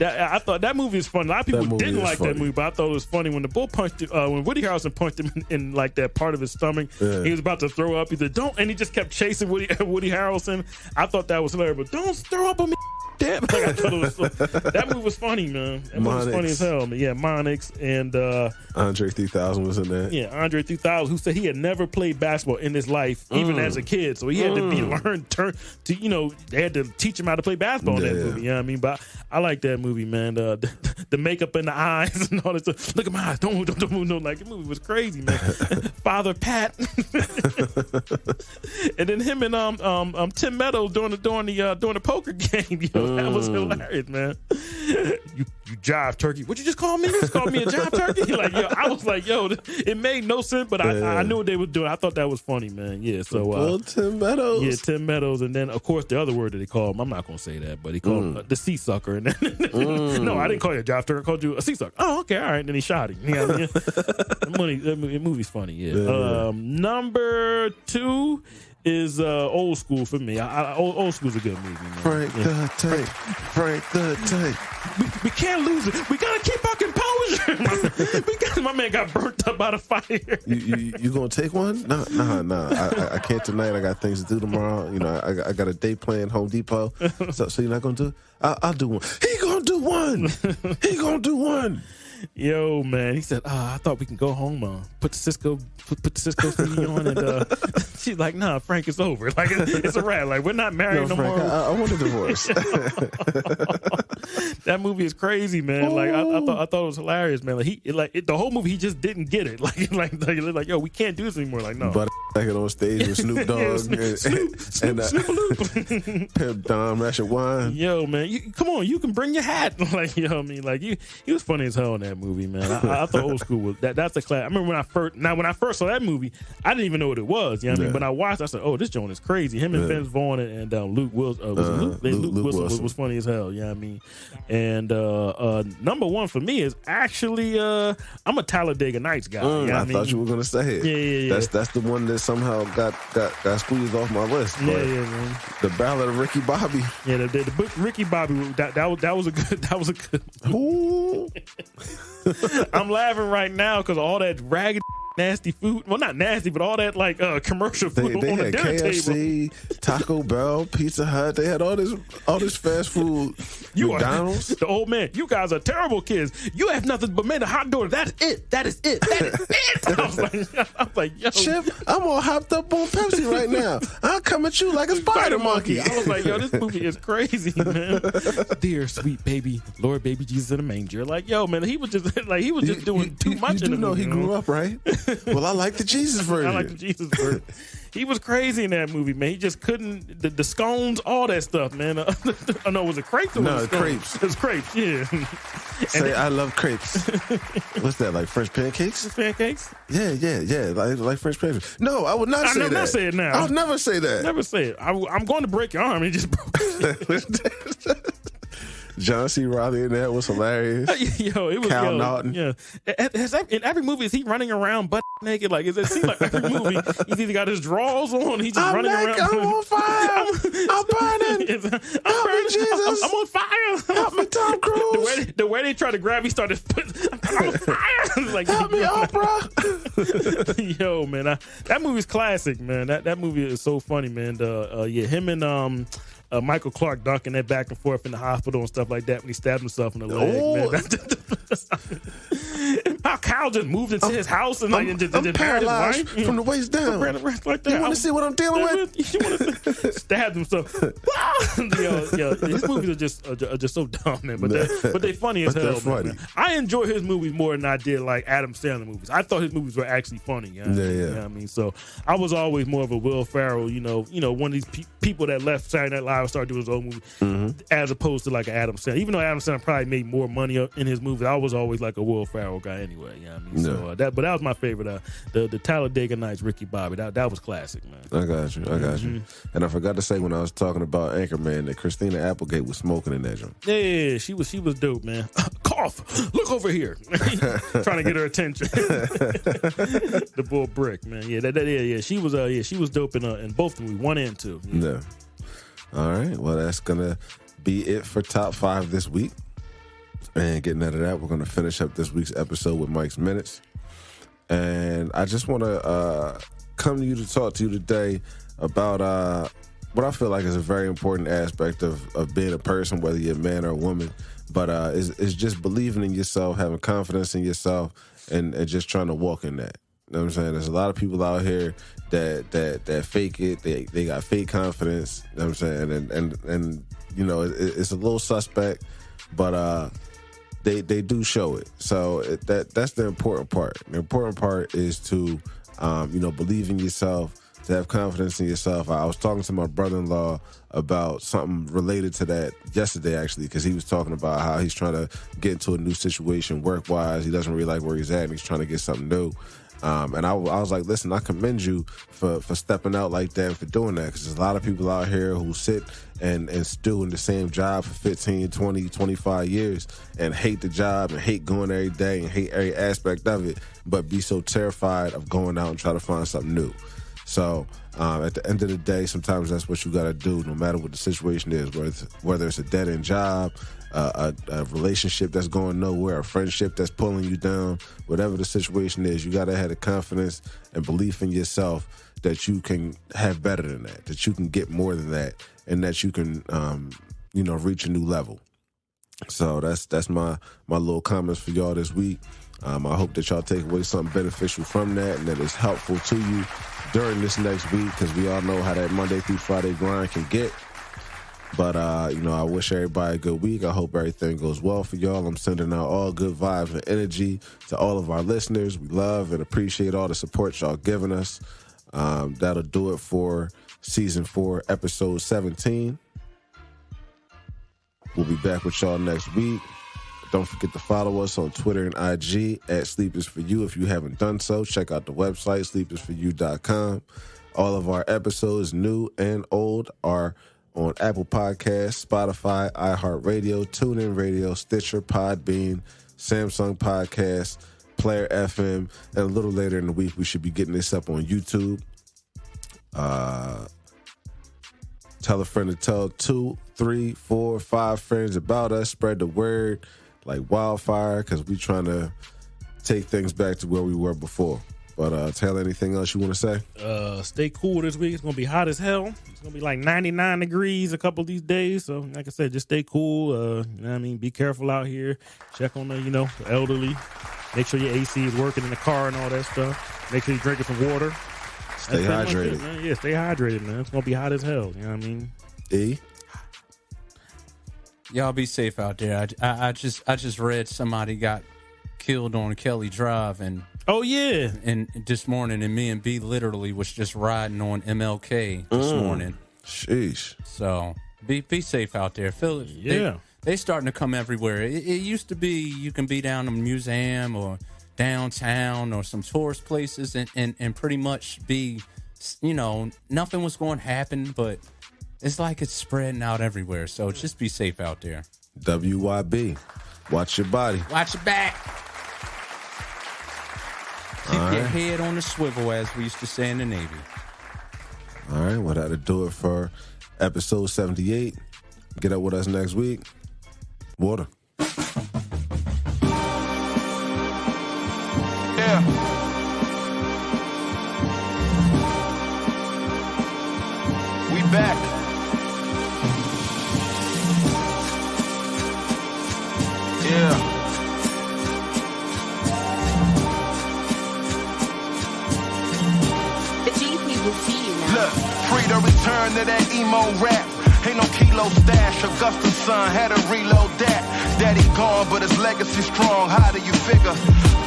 I thought that movie is fun. A lot of people didn't like that movie, but I thought it was funny when the bull punched when Woody Harrelson punched him in like that part of his stomach. Yeah. He was about to throw up. He said, "Don't," and he just kept chasing Woody Harrelson. I thought that was hilarious, but don't throw up on me. Damn, like I thought it was that movie was funny, man. That movie was funny as hell, man. Yeah, Monix and Andre 3000 was in that. Yeah, Andre 3000, who said he had never played basketball in his life, even as a kid. So he had to they had to teach him how to play basketball in that movie. You know what I mean? But I like that movie, man. The makeup in the eyes and all that stuff. Look at my eyes. Don't move. No, like the movie was crazy, man. Father Pat. And then him and Tim Meadows during the poker game. You know, that was hilarious, man. You jive turkey. What you just call me? You just called me a jive turkey? Like, yo, I was like, yo, it made no sense, but I knew what they were doing. I thought that was funny, man. Yeah, so Tim Meadows. Yeah, Tim Meadows, and then of course the other word that he called him, I'm not gonna say that, but he called him the sea sucker. And then no, I didn't call you a jive turkey. I called you a sea sucker. Oh, okay, all right. And then he shot him. You know what I mean? The movie's funny. Yeah. Number 2 is Old School for me. Old School's a good movie, man. Frank the Tank. We can't lose it. We gotta keep our composure. My man got burnt up by the fire. You gonna take one? Nah. I can't tonight. I got things to do tomorrow. You know, I got a day playing Home Depot. So you're not gonna do it? I'll do one. He gonna do one. Yo, man, he said, I thought we can go home, put the Cisco CD on, and she's like, nah, Frank, it's over. Like, it's a wrap. Like, we're not married no Frank, more. I want a divorce. That movie is crazy, man. Like, I thought it was hilarious, man. Like, the whole movie, he just didn't get it. Like, yo, we can't do this anymore. Like, no. But back on stage with Snoop Dogg Snoop and Pimp Dom Ratchet Wine. Yo, man, come on, you can bring your hat. Like, you know what I mean? Like, he was funny as hell in that movie, man. I thought Old School was that's a class. I remember when I first saw that movie, I didn't even know what it was. You know what I mean? But I watched, I said, oh, this joint is crazy. Him and Vince Vaughn and Luke Wilson. Luke Wilson was funny as hell. You know what I mean? And number one for me is actually I'm a Talladega Nights guy. You know I thought you were gonna say it. Yeah. That's the one that somehow got squeezed off my list. Yeah, man. The Ballad of Ricky Bobby. Yeah, the book Ricky Bobby. That was a good. Ooh. I'm laughing right now because all that ragged, nasty food. Well, not nasty, but all that like commercial food they on the had dinner KFC, table. Taco Bell, Pizza Hut. They had all this fast food. McDonald's. The old man. You guys are terrible kids. You have nothing but made a hot door. That's it. That is it. That is it. I was like, yo, Chip, I'm all hopped up on Pepsi right now. I'll come at you like a spider monkey. I was like, yo, this movie is crazy, man. Dear sweet baby, Lord baby Jesus in a manger. Like, yo, man, he was just doing too much. You know he grew up, right? Well, I like the Jesus version. I like the Jesus version. He was crazy in that movie, man. He just couldn't the scones, all that stuff, man. Oh no, was it crepes? No, crepes. It was crepes, yeah. Say I love crepes. What's that, like French pancakes? Pancakes? Yeah, like French pancakes. No, I would not say that. I'm not saying it now. I'll never say that. Never say it. I'm going to break your arm. He just broke it. John C. Reilly in that was hilarious. Yo, it was Cal Naughton. Yeah, in every movie is he running around butt naked? Like, it seems like every movie he's either got his drawers on, he's just running around. I'm on fire. I'm burning. Help me, Jesus. I'm on fire. Help me, Tom Cruise. The way they try to grab, he started. I'm on fire. Like, help me, Oprah. Yo, man, that movie's classic, man. That movie is so funny, man. Him and Michael Clark dunking that back and forth in the hospital and stuff like that when he stabbed himself in the leg. Man. How Kyle just moved into his house and I'm paralyzed from the waist down. Like that. You want to see what I'm dealing with? You want to stabbed himself. yo, his movies are just so dumb, man. But they funny as hell. Funny. Man. I enjoy his movies more than I did like Adam Sandler movies. I thought his movies were actually funny. You know what I mean? So I was always more of a Will Ferrell. You know, one of these people that left Saturday Night Live and started doing his own movie, as opposed to like an Adam Sandler. Even though Adam Sandler probably made more money in his movies, I was always like a Will Ferrell guy anyway. You know what I mean? So but that was my favorite. The Talladega Nights, Ricky Bobby. That was classic, man. I got you. And I forgot to say when I was talking about Anchorman that Christina Applegate was smoking in that joint. Yeah, she was dope, man. Cough. Look over here. Trying to get her attention. The bull brick, man. Yeah, she was dope in both of them, 1 and 2. Yeah. All right. Well, that's gonna be it for top 5 this week. And getting out of that, we're gonna finish up this week's episode with Mike's Minutes. And I just want to come to you to talk to you today about what I feel like is a very important aspect of being a person, whether you're a man or a woman. But is just believing in yourself, having confidence in yourself, and just trying to walk in that. You know what I'm saying? There's a lot of people out here that fake it. They got fake confidence. You know what I'm saying? And you know, it's a little suspect, but they do show it. So that's the important part. The important part is to believe in yourself, to have confidence in yourself. I was talking to my brother-in-law about something related to that yesterday, actually, because he was talking about how he's trying to get into a new situation work-wise. He doesn't really like where he's at, and he's trying to get something new. And I was like, listen, I commend you for stepping out like that and for doing that, because there's a lot of people out here who sit and stew in the same job for 15, 20, 25 years and hate the job and hate going every day and hate every aspect of it, but be so terrified of going out and try to find something new. So at the end of the day, sometimes that's what you got to do, no matter what the situation is, whether it's a dead-end job, a relationship that's going nowhere, a friendship that's pulling you down, whatever the situation is, you got to have the confidence and belief in yourself that you can have better than that you can get more than that, and that you can, reach a new level. So that's my little comments for y'all this week. I hope that y'all take away something beneficial from that and that is helpful to you during this next week, because we all know how that Monday through Friday grind can get. But, I wish everybody a good week. I hope everything goes well for y'all. I'm sending out all good vibes and energy to all of our listeners. We love and appreciate all the support y'all giving us. That'll do it for Season 4, Episode 17. We'll be back with y'all next week. Don't forget to follow us on Twitter and IG at Sleep Is For You. If you haven't done so, check out the website, sleepisforyou.com. All of our episodes, new and old, are on Apple Podcasts, Spotify, Iheartradio, Tunein Radio, Stitcher, Podbean, Samsung Podcasts, Player FM, and a little later in the week, we should be getting this up on YouTube. Tell a friend to tell 2, 3, 4, 5 friends about us. Spread the word like wildfire, because we're trying to take things back to where we were before. But tell anything else you want to say? Stay cool this week. It's going to be hot as hell. It's going to be like 99 degrees a couple of these days. So, like I said, just stay cool. You know what I mean? Be careful out here. Check on the, the elderly. Make sure your AC is working in the car and all that stuff. Make sure you're drinking some water. Stay hydrated. It, man. Yeah, stay hydrated, man. It's going to be hot as hell. You know what I mean? E? Y'all be safe out there. I just read somebody got killed on Kelly Drive, and oh yeah, and this morning, and me and B literally was just riding on MLK this morning. Sheesh. So be safe out there. They starting to come everywhere. It used to be you can be down in a museum or downtown or some tourist places and pretty much be, nothing was going to happen, but it's like it's spreading out everywhere. So just be safe out there. WYB. Watch your body. Watch your back. Keep your head on the swivel, as we used to say in the Navy. All right, well, that'll do it for episode 78. Get up with us next week. Water. Yeah. We back. Yeah. The GP will see you now. Look, free to return to that emo rap. Ain't no kilo stash. Augusta's son had to reload that. Daddy gone, but his legacy strong. How do you figure?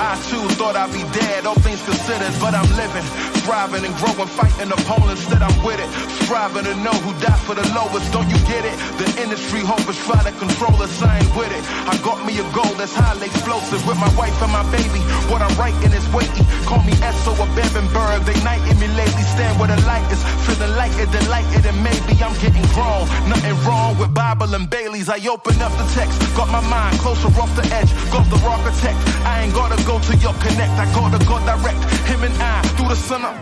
I too thought I'd be dead, all things considered, but I'm living, thriving and growing, fighting opponents that I'm with it. Striving to know who died for the lowest, don't you get it? The industry hopers try to control us, I ain't with it. I got me a goal that's highly explosive with my wife and my baby. What I'm writing is weighty. Call me S.O. or Bevenberg, they knighting me lately. Stand where the light is, feeling like it, delighted, and maybe I'm getting grown. Nothing wrong with Bible and Bailey's. I open up the text, got my mind closer off the edge. Goes the architect, I ain't gotta go to your connect. I gotta go direct, him and I through the sun up.